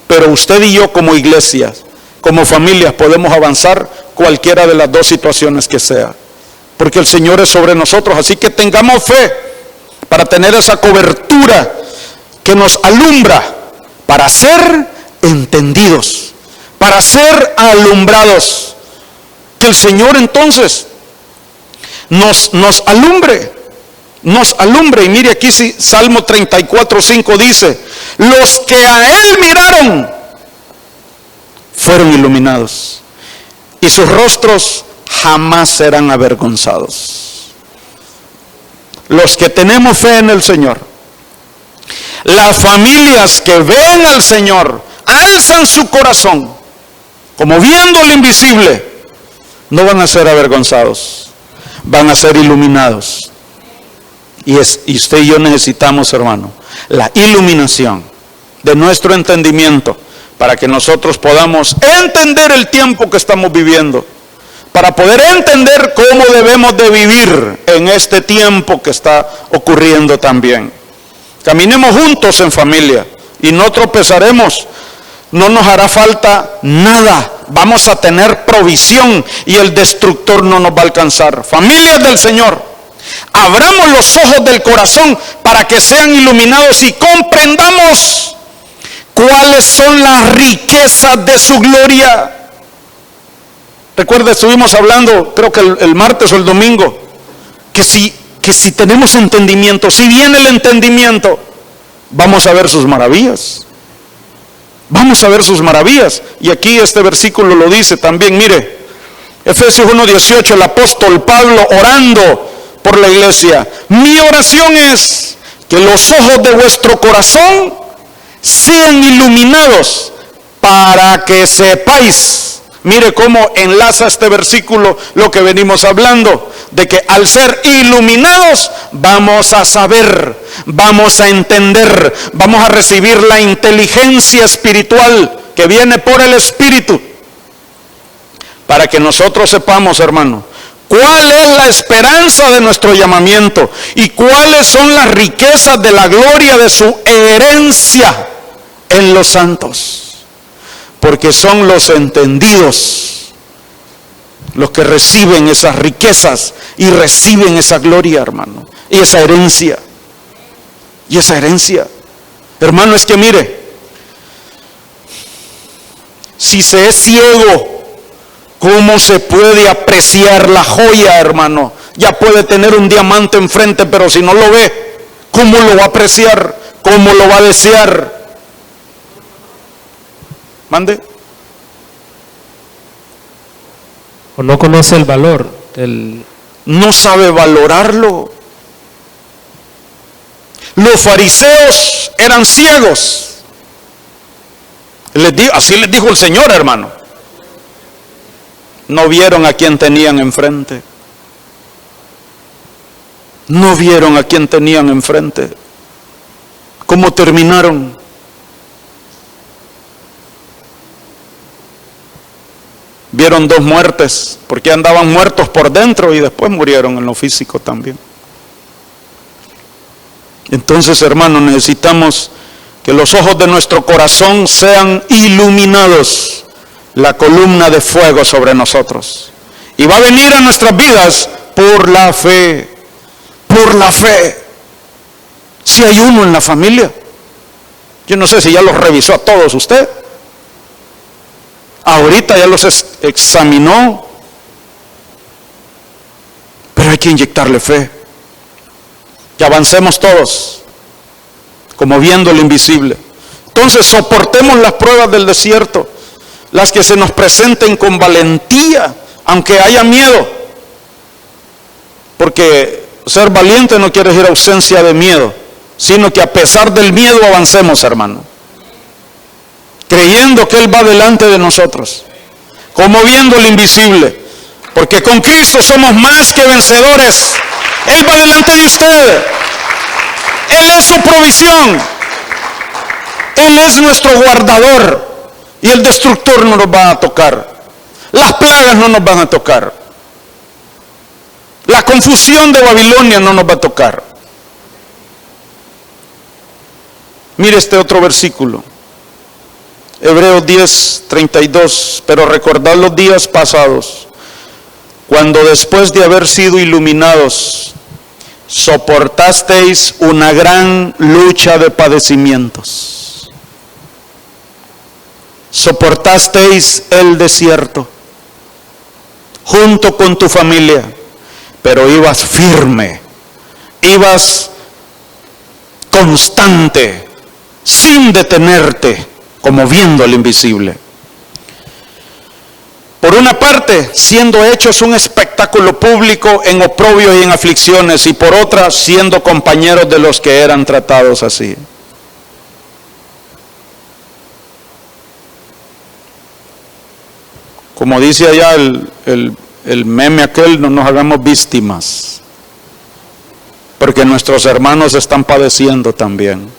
Pero usted y yo, como iglesias, como familias, podemos avanzar cualquiera de las dos situaciones que sea, porque el Señor es sobre nosotros. Así que tengamos fe para tener esa cobertura que nos alumbra, para ser entendidos, para ser alumbrados. Que el Señor entonces nos alumbre. Y mire aquí, Salmo 34:5 dice: los que a Él miraron fueron iluminados, y sus rostros jamás serán avergonzados. Los que tenemos fe en el Señor, las familias que ven al Señor, alzan su corazón, como viendo lo invisible, no van a ser avergonzados, van a ser iluminados. Y usted y yo necesitamos, hermano, la iluminación de nuestro entendimiento, para que nosotros podamos entender el tiempo que estamos viviendo, para poder entender cómo debemos de vivir en este tiempo que está ocurriendo también. Caminemos juntos en familia y no tropezaremos, no nos hará falta nada, vamos a tener provisión y el destructor no nos va a alcanzar. Familias del Señor, abramos los ojos del corazón para que sean iluminados y comprendamos cuáles son las riquezas de su gloria. Recuerda, estuvimos hablando, creo que el martes o el domingo, que si tenemos entendimiento, si viene el entendimiento, vamos a ver sus maravillas. Vamos a ver sus maravillas. Y aquí este versículo lo dice también. Mire, Efesios 1:18, el apóstol Pablo orando por la iglesia: mi oración es que los ojos de vuestro corazón sean iluminados para que sepáis. Mire cómo enlaza este versículo lo que venimos hablando, de que al ser iluminados vamos a saber, vamos a entender, vamos a recibir la inteligencia espiritual que viene por el Espíritu, para que nosotros sepamos, hermano, cuál es la esperanza de nuestro llamamiento y cuáles son las riquezas de la gloria de su herencia en los santos. Porque son los entendidos los que reciben esas riquezas y reciben esa gloria, hermano, y esa herencia. Y esa herencia, hermano, es que mire, si se es ciego, ¿cómo se puede apreciar la joya, hermano? Ya puede tener un diamante enfrente, pero si no lo ve, ¿cómo lo va a apreciar? ¿Cómo lo va a desear? Mande. O no conoce el valor no sabe valorarlo. Los fariseos eran ciegos. Así les dijo el Señor, hermano. No vieron a quien tenían enfrente. No vieron a quien tenían enfrente. ¿Cómo terminaron? Vieron dos muertes, porque andaban muertos por dentro y después murieron en lo físico también. Entonces, hermanos, necesitamos que los ojos de nuestro corazón sean iluminados, la columna de fuego sobre nosotros. Y va a venir a nuestras vidas por la fe, por la fe. Si hay uno en la familia, yo no sé si ya los revisó a todos usted. Ahorita ya los examinó, pero hay que inyectarle fe. Que avancemos todos, como viendo lo invisible. Entonces soportemos las pruebas del desierto, las que se nos presenten con valentía, aunque haya miedo. Porque ser valiente no quiere decir ausencia de miedo, sino que a pesar del miedo avancemos, hermano. Creyendo que Él va delante de nosotros, como viendo lo invisible, porque con Cristo somos más que vencedores. Él va delante de usted, Él es su provisión, Él es nuestro guardador, y el destructor no nos va a tocar, las plagas no nos van a tocar, la confusión de Babilonia no nos va a tocar. Mire este otro versículo, Hebreos 10:32, pero recordad los días pasados, cuando después de haber sido iluminados, soportasteis una gran lucha de padecimientos. Soportasteis el desierto, junto con tu familia, pero ibas firme, ibas constante, sin detenerte, como viendo el invisible. Por una parte, siendo hechos un espectáculo público en oprobios y en aflicciones, y por otra, siendo compañeros de los que eran tratados así. Como dice allá el meme aquel, no nos hagamos víctimas, porque nuestros hermanos están padeciendo también,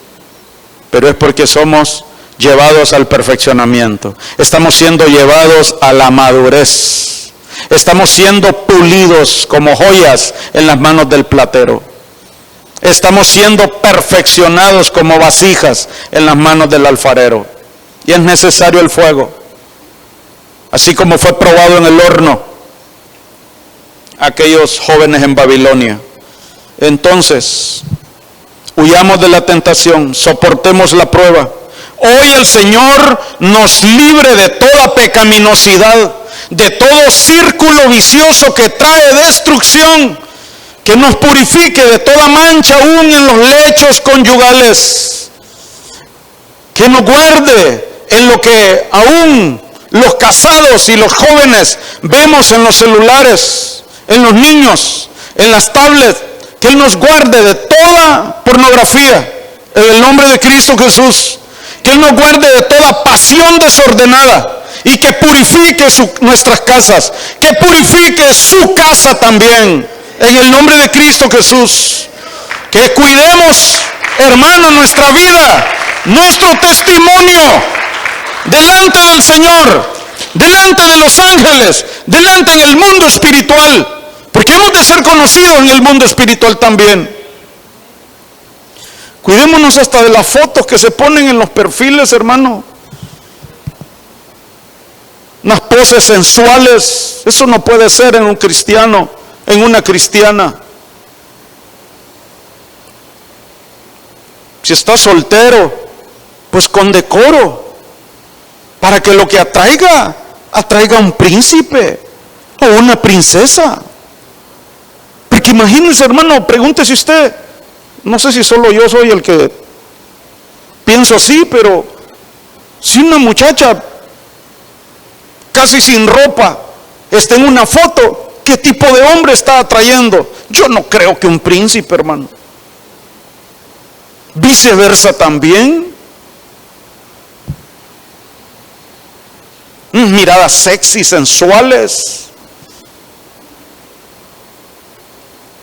pero es porque somos llevados al perfeccionamiento, estamos siendo llevados a la madurez, estamos siendo pulidos como joyas en las manos del platero, estamos siendo perfeccionados como vasijas en las manos del alfarero, y es necesario el fuego, así como fue probado en el horno aquellos jóvenes en Babilonia. Entonces, huyamos de la tentación, soportemos la prueba. Hoy el Señor nos libre de toda pecaminosidad, de todo círculo vicioso que trae destrucción, que nos purifique de toda mancha aún en los lechos conyugales, que nos guarde en lo que aún los casados y los jóvenes vemos en los celulares, en los niños, en las tablets, que Él nos guarde de toda pornografía en el nombre de Cristo Jesús, que Él nos guarde de toda pasión desordenada y que purifique nuestras casas, que purifique su casa también en el nombre de Cristo Jesús. Que cuidemos, hermano, nuestra vida, nuestro testimonio delante del Señor, delante de los ángeles, delante en el mundo espiritual, porque hemos de ser conocidos en el mundo espiritual también. Cuidémonos hasta de las fotos que se ponen en los perfiles, hermano. Unas poses sensuales, eso no puede ser en un cristiano, en una cristiana. Si está soltero, pues con decoro, para que lo que atraiga a un príncipe o una princesa. Porque imagínense, hermano, pregúntese usted, no sé si solo yo soy el que pienso así, pero si una muchacha casi sin ropa está en una foto, ¿qué tipo de hombre está atrayendo? Yo no creo que un príncipe, hermano. Viceversa también. Miradas sexy, sensuales,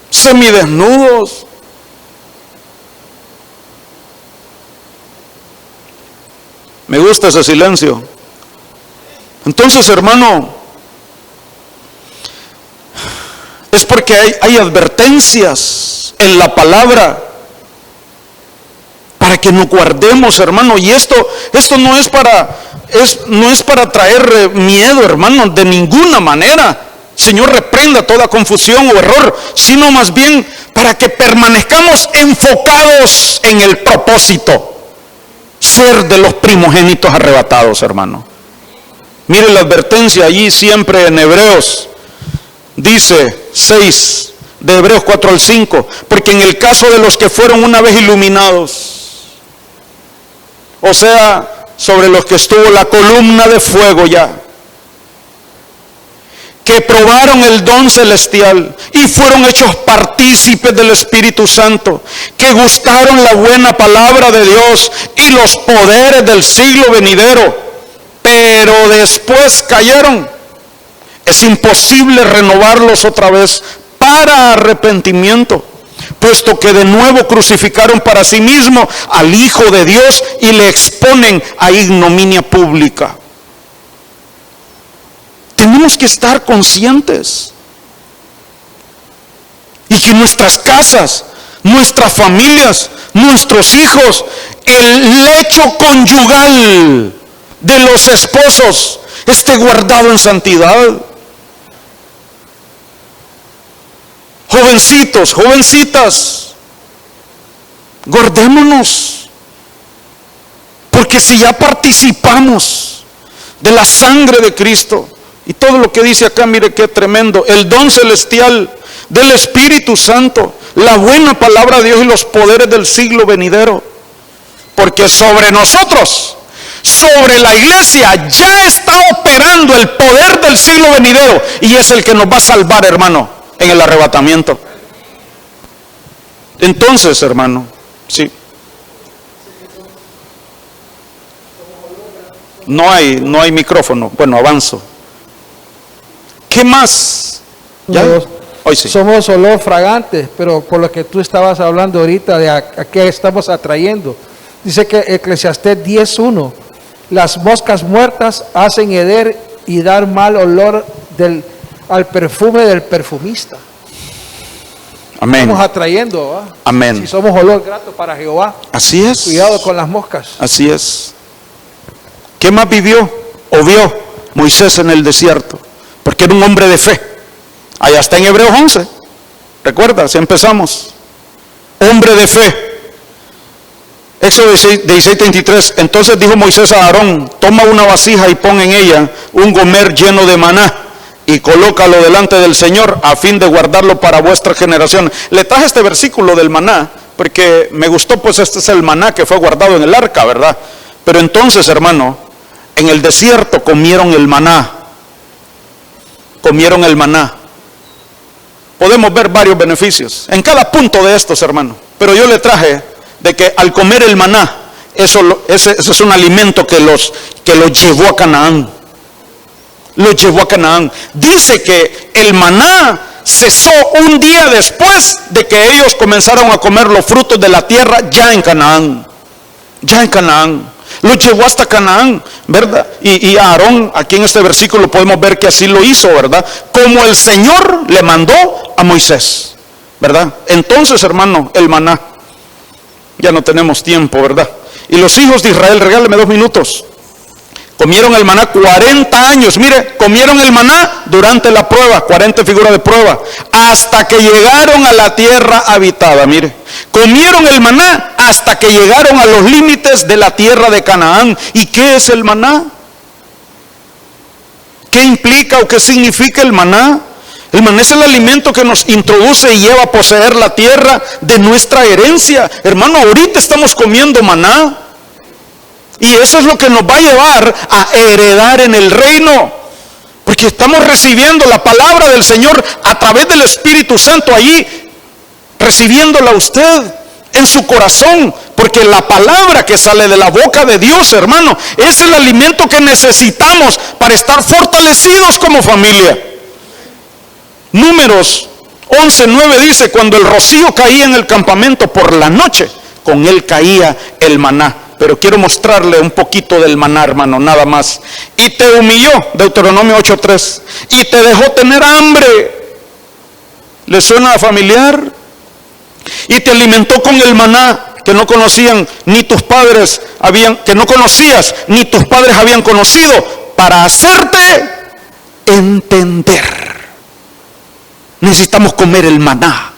semidesnudos. Me gusta ese silencio. Entonces, hermano, es porque hay advertencias en la palabra para que nos guardemos, hermano. Y esto no es para traer miedo, hermano, de ninguna manera. Señor, reprenda toda confusión o error, sino más bien para que permanezcamos enfocados en el propósito, ser de los primogénitos arrebatados, hermano. Mire la advertencia allí siempre en Hebreos, dice 6, de Hebreos 4 al 5, porque en el caso de los que fueron una vez iluminados, o sea, sobre los que estuvo la columna de fuego ya, que probaron el don celestial y fueron hechos partícipes del Espíritu Santo, que gustaron la buena palabra de Dios y los poderes del siglo venidero, pero después cayeron. Es imposible renovarlos otra vez para arrepentimiento, puesto que de nuevo crucificaron para sí mismo al Hijo de Dios y le exponen a ignominia pública. Tenemos que estar conscientes y que nuestras casas, nuestras familias, nuestros hijos, el lecho conyugal de los esposos esté guardado en santidad. Jovencitos, jovencitas, guardémonos, porque si ya participamos de la sangre de Cristo y todo lo que dice acá, mire qué tremendo, el don celestial del Espíritu Santo, la buena palabra de Dios y los poderes del siglo venidero, porque sobre nosotros, sobre la iglesia, ya está operando el poder del siglo venidero y es el que nos va a salvar, hermano, en el arrebatamiento. Entonces, hermano, sí, no hay micrófono. Bueno, avanzo. ¿Qué más? ¿Ya? Hoy sí. Somos olor fragantes, pero por lo que tú estabas hablando ahorita de a qué estamos atrayendo. Dice que Eclesiastés 10:1, las moscas muertas hacen heder y dar mal olor al perfume del perfumista. Amén. Estamos atrayendo, ¿va? Amén. Si somos olor grato para Jehová. Así es. Cuidado con las moscas. Así es. ¿Qué más vivió o vio Moisés en el desierto? Porque era un hombre de fe. Allá está en Hebreos 11. ¿Recuerdas? Empezamos. Hombre de fe. Éxodo 16:33. Entonces dijo Moisés a Aarón: toma una vasija y pon en ella un gomer lleno de maná y colócalo delante del Señor a fin de guardarlo para vuestra generación. Le traje este versículo del maná porque me gustó, pues este es el maná que fue guardado en el arca, ¿verdad? Pero entonces, hermano, en el desierto comieron el maná. Comieron el maná. podemos ver varios beneficios en cada punto de estos, hermanos. Pero yo le traje de que al comer el maná, eso es un alimento que los llevó a Canaán. Los llevó a Canaán. Dice que el maná cesó un día después de que ellos comenzaron a comer los frutos de la tierra ya en Canaán. Ya en Canaán. Los llevó hasta Canaán, ¿verdad? Y a Aarón, aquí en este versículo podemos ver que así lo hizo, ¿verdad? Como el Señor le mandó a Moisés, ¿verdad? Entonces, hermano, el maná. Ya no tenemos tiempo, ¿verdad? Y los hijos de Israel, regálame 2 minutos. Comieron el maná 40 años. Mire, comieron el maná durante la prueba, 40 figuras de prueba, hasta que llegaron a la tierra habitada. Mire, comieron el maná hasta que llegaron a los límites de la tierra de Canaán. ¿Y qué es el maná? ¿Qué implica o qué significa el maná? El maná es el alimento que nos introduce y lleva a poseer la tierra de nuestra herencia. Hermano, ahorita estamos comiendo maná. Y eso es lo que nos va a llevar a heredar en el reino. Porque estamos recibiendo la palabra del Señor a través del Espíritu Santo allí, recibiéndola usted en su corazón. Porque la palabra que sale de la boca de Dios, hermano, es el alimento que necesitamos para estar fortalecidos como familia. Números 11:9 dice: cuando el rocío caía en el campamento por la noche, con él caía el maná. Pero quiero mostrarle un poquito del maná, hermano, nada más. Y te humilló, Deuteronomio 8:3, y te dejó tener hambre. ¿Le suena familiar? Y te alimentó con el maná que no conocían ni tus padres que no conocías ni tus padres habían conocido, para hacerte entender. Necesitamos comer el maná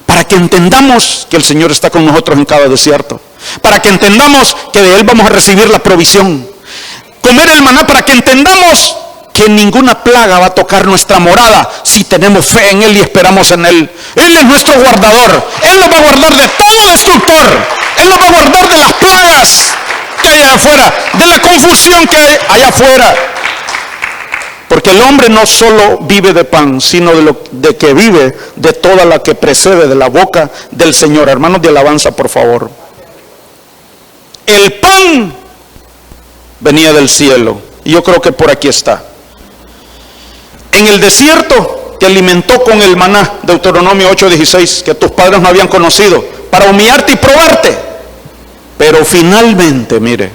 para que entendamos que el Señor está con nosotros en cada desierto, para que entendamos que de Él vamos a recibir la provisión. Comer el maná para que entendamos que ninguna plaga va a tocar nuestra morada si tenemos fe en Él y esperamos en Él. Él es nuestro guardador. Él nos va a guardar de todo destructor. Él nos va a guardar de las plagas que hay allá afuera, de la confusión que hay allá afuera. Porque el hombre no solo vive de pan, sino de que vive de toda la que precede de la boca del Señor. Hermanos de alabanza, por favor. El pan venía del cielo. Y yo creo que por aquí está. En el desierto te alimentó con el maná, Deuteronomio 8:16, que tus padres no habían conocido, para humillarte y probarte. Pero finalmente, mire,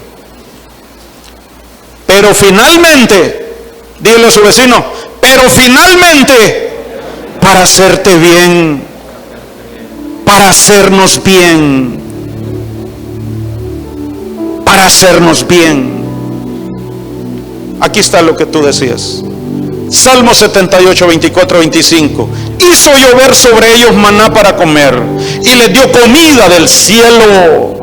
dígale a su vecino, pero finalmente, para hacerte bien, para hacernos bien, para hacernos bien. Aquí está lo que tú decías. Salmo 78, 24, 25. Hizo llover sobre ellos maná para comer y les dio comida del cielo.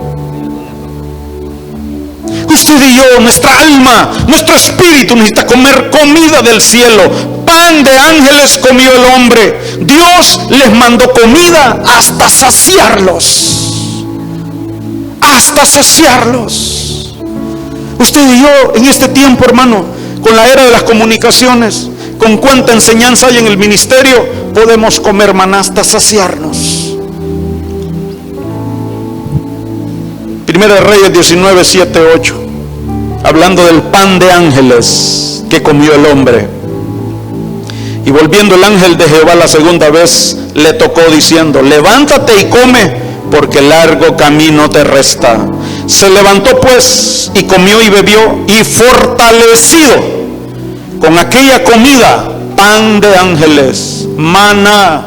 Usted y yo, nuestra alma, nuestro espíritu necesita comer comida del cielo. Pan de ángeles comió el hombre. Dios les mandó comida hasta saciarlos. Hasta saciarlos. Usted y yo en este tiempo, hermano, con la era de las comunicaciones, con cuánta enseñanza hay en el ministerio, podemos comer maná hasta saciarnos. Primera de Reyes 19, 7, 8, hablando del pan de ángeles que comió el hombre. Y volviendo el ángel de Jehová la segunda vez, le tocó diciendo: levántate y come, porque largo camino te resta. Se levantó pues y comió y bebió, y fortalecido con aquella comida, pan de ángeles, maná,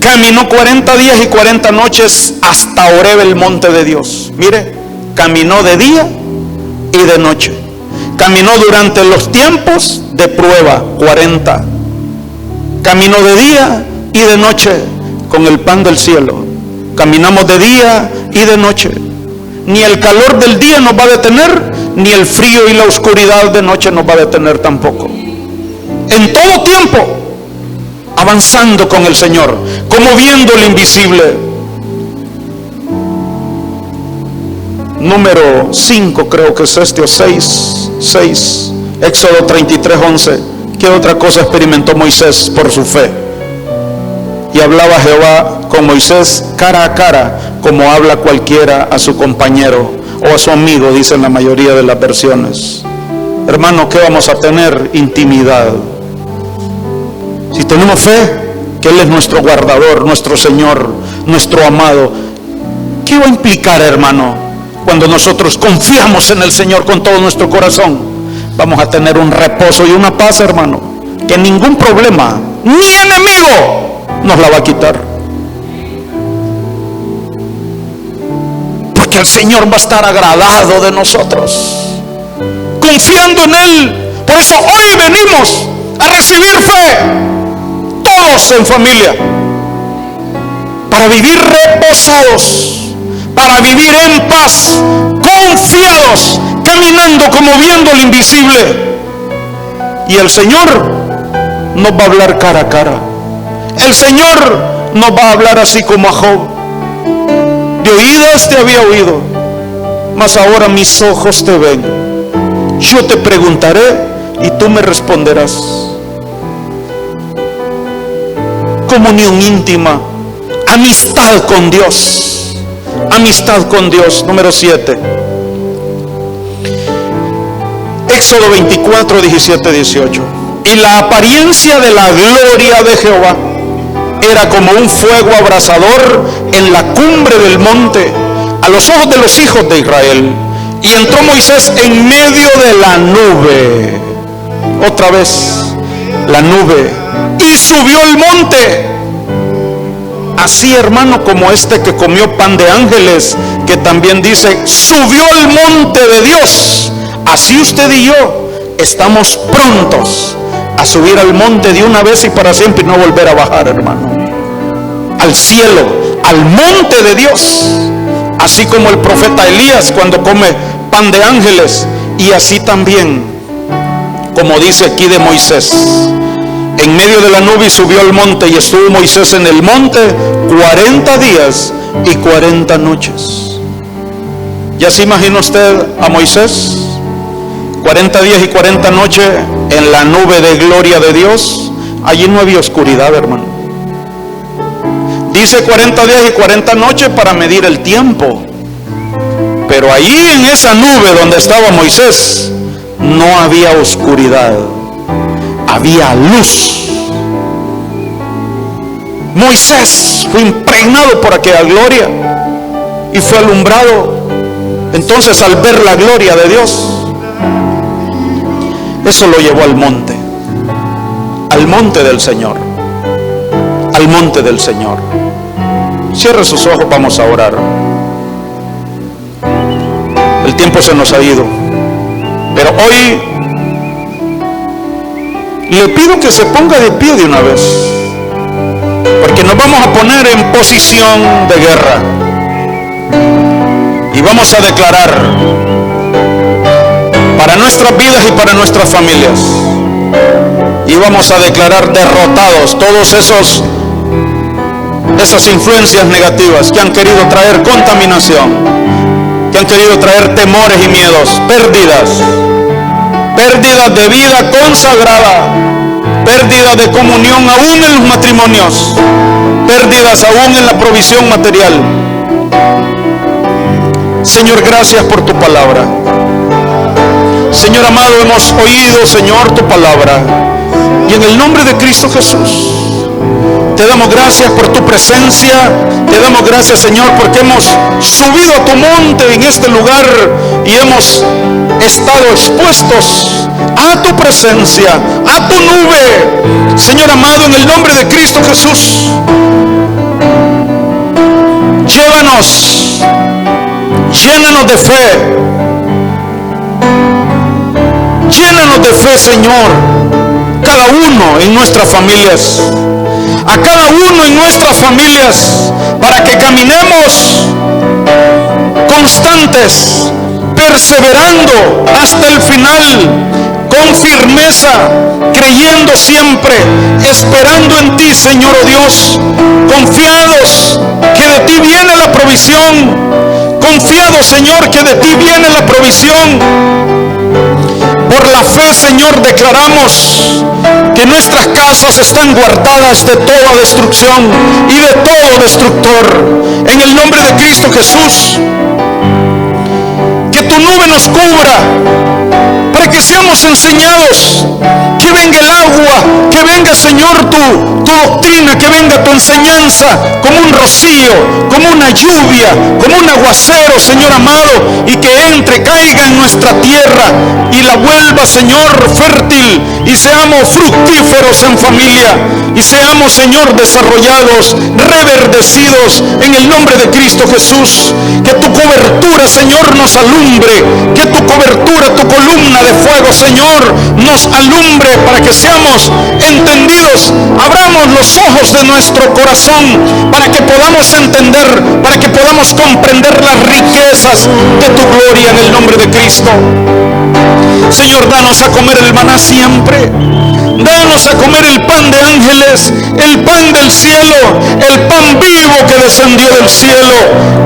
caminó 40 días y 40 noches hasta Horeb, el monte de Dios. Mire, caminó de día y de noche. Caminó durante los tiempos de prueba, 40. Caminó de día y de noche con el pan del cielo. Caminamos de día y de noche. Ni el calor del día nos va a detener, ni el frío y la oscuridad de noche nos va a detener tampoco. En todo tiempo, avanzando con el Señor, como viendo lo invisible. Número 5, creo que es este, o 6, Éxodo 33, 11. ¿Qué otra cosa experimentó Moisés por su fe? Y hablaba Jehová con Moisés cara a cara, como habla cualquiera a su compañero o a su amigo, dicen la mayoría de las versiones. Hermano, ¿qué vamos a tener? Intimidad. Si tenemos fe, que Él es nuestro guardador, nuestro Señor, nuestro amado. ¿Qué va a implicar, hermano, cuando nosotros confiamos en el Señor con todo nuestro corazón? Vamos a tener un reposo y una paz, hermano, que ningún problema, ni enemigo, nos la va a quitar. Porque el Señor va a estar agradado de nosotros, confiando en Él. Por eso hoy venimos a recibir fe, todos en familia, para vivir reposados, para vivir en paz, confiados, caminando como viendo lo invisible. Y el Señor nos va a hablar cara a cara. El Señor nos va a hablar así como a Job: de oídas te había oído, mas ahora mis ojos te ven. Yo te preguntaré y tú me responderás. Comunión íntima, amistad con Dios. Amistad con Dios. Número 7. Éxodo 24, 17, 18. Y la apariencia de la gloria de Jehová era como un fuego abrasador en la cumbre del monte, a los ojos de los hijos de Israel. Y entró Moisés en medio de la nube. Otra vez, la nube. Y subió el monte. Así, hermano, como este que comió pan de ángeles, que también dice, subió el monte de Dios. Así usted y yo estamos prontos a subir al monte de una vez y para siempre, y no volver a bajar, hermano, al cielo, al monte de Dios. Así como el profeta Elías cuando come pan de ángeles, y así también, como dice aquí de Moisés, en medio de la nube y subió al monte, y estuvo Moisés en el monte 40 días y 40 noches. ¿Ya se imagina usted a Moisés? 40 días y 40 noches en la nube de gloria de Dios. Allí no había oscuridad, hermano. Dice 40 días y 40 noches para medir el tiempo. Pero allí en esa nube donde estaba Moisés, no había oscuridad, había luz. Moisés fue impregnado por aquella gloria y fue alumbrado. Entonces, al ver la gloria de Dios, eso lo llevó al monte del Señor, al monte del Señor. Cierre sus ojos, vamos a orar. El tiempo se nos ha ido, pero hoy le pido que se ponga de pie de una vez, porque nos vamos a poner en posición de guerra y vamos a declarar para nuestras vidas y para nuestras familias, y vamos a declarar derrotados todos esas influencias negativas que han querido traer contaminación, que han querido traer temores y miedos, pérdidas de vida consagrada, pérdidas de comunión aún en los matrimonios, pérdidas aún en la provisión material. Señor, gracias por tu palabra. Señor amado, hemos oído, Señor, tu palabra, y en el nombre de Cristo Jesús te damos gracias por tu presencia. Te damos gracias, Señor, porque hemos subido a tu monte en este lugar y hemos estado expuestos a tu presencia, a tu nube. Señor amado, en el nombre de Cristo Jesús, llénanos de fe. Llénanos de fe, Señor, cada uno en nuestras familias, a cada uno en nuestras familias, para que caminemos constantes, perseverando hasta el final, con firmeza, creyendo siempre, esperando en ti, Señor oh Dios, confiados que de ti viene la provisión, confiados, Señor, que de ti viene la provisión. Por la fe, Señor, declaramos que nuestras casas están guardadas de toda destrucción y de todo destructor. En el nombre de Cristo Jesús, que tu nube nos cubra para que seamos enseñados, que venga el agua, que venga, Señor, tu doctrina, que venga tu enseñanza como un rocío, como una lluvia, como un aguacero, Señor amado, y que entre, caiga en nuestra tierra y la vuelva, Señor, fértil, y seamos fructíferos en familia, y seamos, Señor, desarrollados, reverdecidos en el nombre de Cristo Jesús. Que tu cobertura, Señor, nos alumbre, que tu cobertura, tu columna de fuego, Señor, nos alumbre para que seamos entendidos. Abramos los ojos de nuestro corazón para que podamos entender, para que podamos comprender las riquezas de tu gloria en el nombre de Cristo. Señor, danos a comer el maná siempre. Danos a comer el pan de ángeles, el pan del cielo, el pan vivo que descendió del cielo.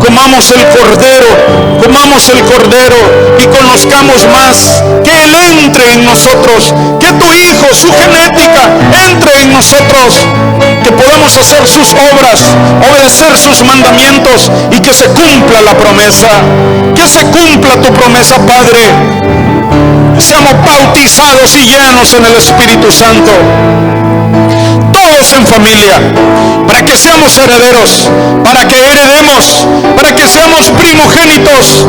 Comamos el cordero y conozcamos más. Que Él entre en nosotros, que tu Hijo, su genética, entre en nosotros. Que podamos hacer sus obras, obedecer sus mandamientos y que se cumpla la promesa. Que se cumpla tu promesa, Padre. Seamos bautizados y llenos en el Espíritu Santo, todos en familia, para que seamos herederos, para que heredemos, para que seamos primogénitos,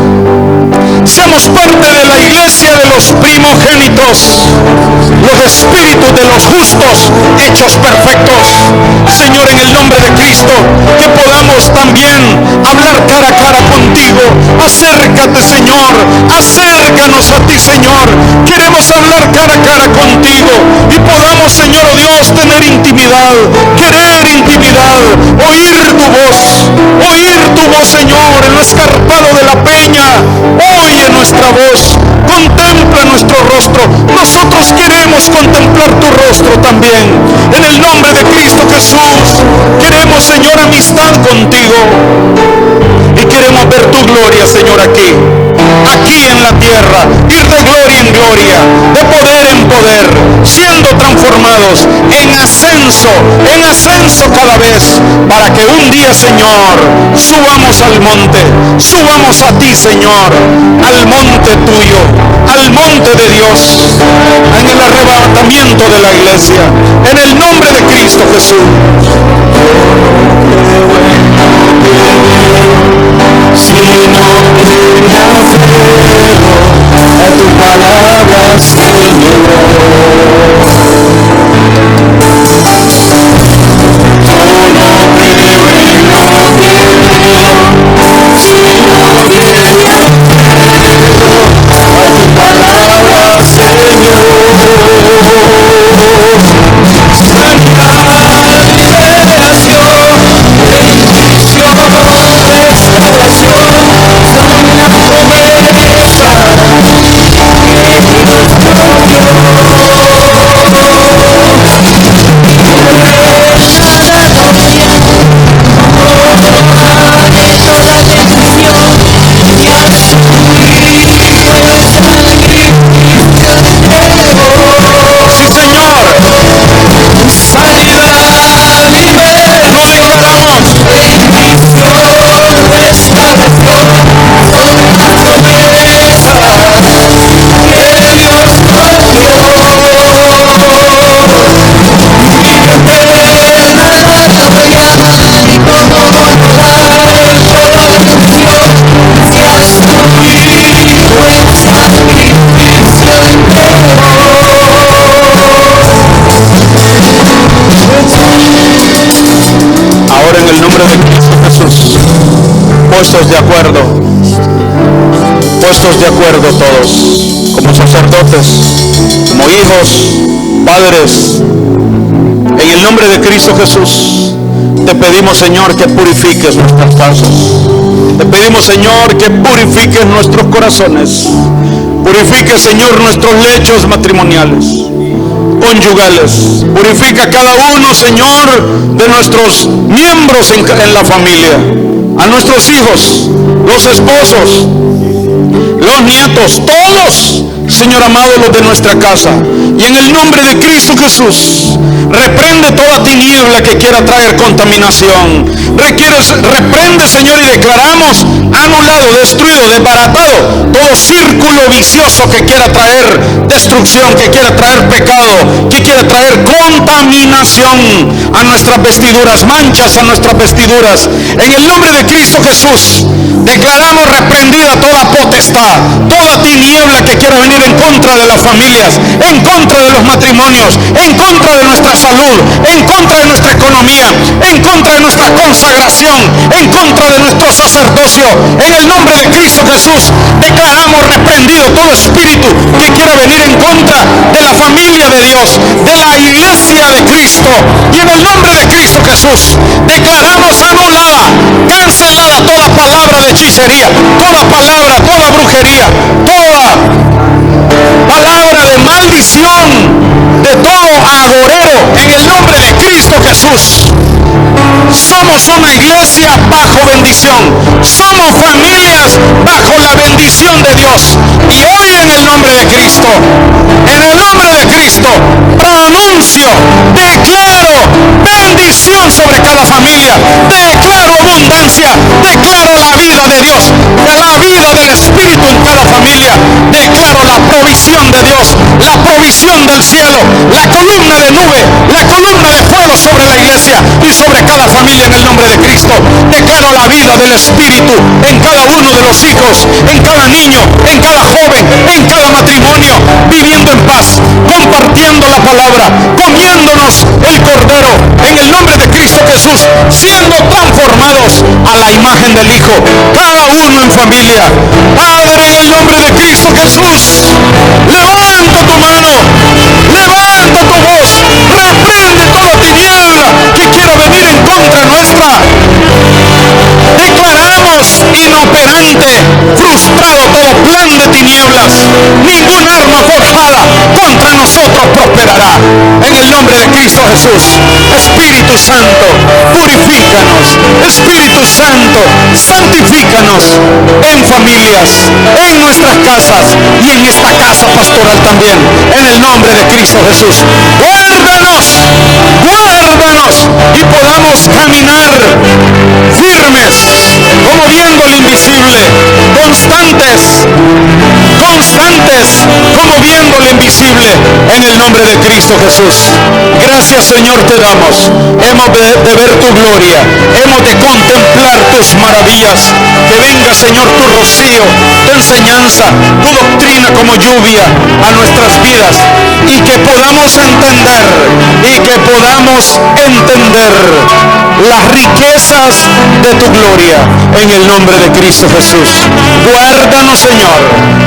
seamos parte de la iglesia de los primogénitos, los espíritus de los justos hechos perfectos. Señor, en el nombre de Cristo, que podamos también hablar cara a cara contigo. Acércate, Señor, acércanos a ti, Señor. Queremos hablar cara a cara contigo y podamos, Señor, oh Dios, tener intimidad, querer intimidad, oír tu voz, Señor, en lo escarpado de la peña. Oye nuestra voz, contempla nuestro rostro. Nosotros queremos contemplar tu rostro también. En el nombre de Cristo Jesús, queremos, Señor, amistad contigo. Y queremos ver tu gloria, Señor, aquí en la tierra, ir de gloria en gloria, de poder en poder, siendo transformados en ascenso cada vez, para que un día, Señor, subamos al monte, subamos a ti, Señor, al monte tuyo, al monte de Dios, en el arrebatamiento de la iglesia, en el nombre de Cristo Jesús. Si no me aferro a tu palabra, Señor, puestos de acuerdo todos, como sacerdotes, como hijos, padres, en el nombre de Cristo Jesús, te pedimos, Señor, que purifiques nuestras casas. Te pedimos, Señor, que purifiques nuestros corazones. Purifique, Señor, nuestros lechos matrimoniales, conyugales. Purifica cada uno, Señor, de nuestros miembros en la familia. A nuestros hijos, los esposos, los nietos, todos, Señor amado, los de nuestra casa. Y en el nombre de Cristo Jesús, reprende toda tiniebla que quiera traer contaminación. Reprende, Señor, y declaramos anulado, destruido, desbaratado todo círculo vicioso que quiera traer destrucción, que quiera traer pecado, que quiera traer contaminación a nuestras vestiduras, manchas a nuestras vestiduras. En el nombre de Cristo Jesús, declaramos reprendida toda potestad, toda tiniebla que quiera venir en contra de las familias, en contra de los matrimonios, en contra de nuestra salud, en contra de nuestra economía, en contra de nuestra consagración, en contra de nuestro sacerdocio. En el nombre de Cristo Jesús, declaramos reprendido todo espíritu que quiera venir en contra de la familia de Dios, de la iglesia de Cristo. Y en el nombre de Cristo Jesús, declaramos anulada, cancelada toda palabra de hechicería, toda palabra, toda brujería, toda palabra de maldición, de todo agorero, en el nombre de Cristo Jesús. Somos una iglesia bajo bendición, somos familias bajo la bendición de Dios. Y hoy, en el nombre de Cristo, en el nombre de Cristo, pronuncio, declaro bendición sobre cada familia, declaro abundancia, declaro la vida de Dios, la vida del Espíritu en cada familia, declaro la provisión de Dios, la provisión del cielo, la columna de nube, la columna de fuego sobre la iglesia y sobre cada familia. En el nombre de Cristo, declaro la vida del Espíritu en cada uno de los hijos, en cada niño, en cada joven, en cada matrimonio, viviendo en paz, compartiendo la palabra, comiéndonos el cordero, en el nombre de Cristo Jesús, siendo transformados a la imagen del Hijo, cada uno en familia. Padre, en el nombre de Cristo Jesús, levanta tu mano, levanta tu voz, reprende toda tiniebla que quiera venir en contra nuestra. Declaramos inoperante, frustrado todo plan de tinieblas. Ningún arma forjada contra nosotros prosperará. En el nombre de Cristo Jesús, Espíritu Santo, purifícanos. Espíritu Santo, santifícanos en familias, en nuestras casas y en esta casa pastoral también. En el nombre de Cristo Jesús, guárdanos, guárdanos y podamos caminar firmes, como viendo el invisible, constantes, como viendo lo invisible, en el nombre de Cristo Jesús. Gracias, Señor, te damos. Hemos de ver tu gloria, hemos de contemplar tus maravillas. Que venga, Señor, tu rocío, tu enseñanza, tu doctrina como lluvia a nuestras vidas, y que podamos entender las riquezas de tu gloria, en el nombre de Cristo Jesús. Guárdanos, Señor,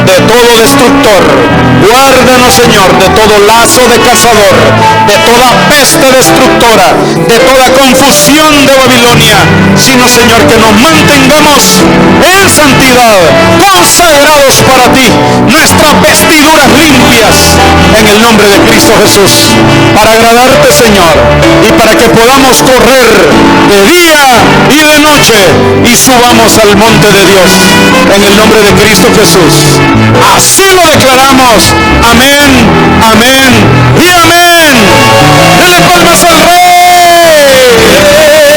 de todo destructor, guárdanos, Señor, de todo lazo de cazador, de toda peste destructora, de toda confusión de Babilonia, sino, Señor, que nos mantengamos en santidad, consagrados para ti, nuestras vestiduras limpias, en el nombre de Cristo Jesús, para agradarte, Señor, y para que podamos correr de día y de noche y subamos al monte de Dios, en el nombre de Cristo Jesús.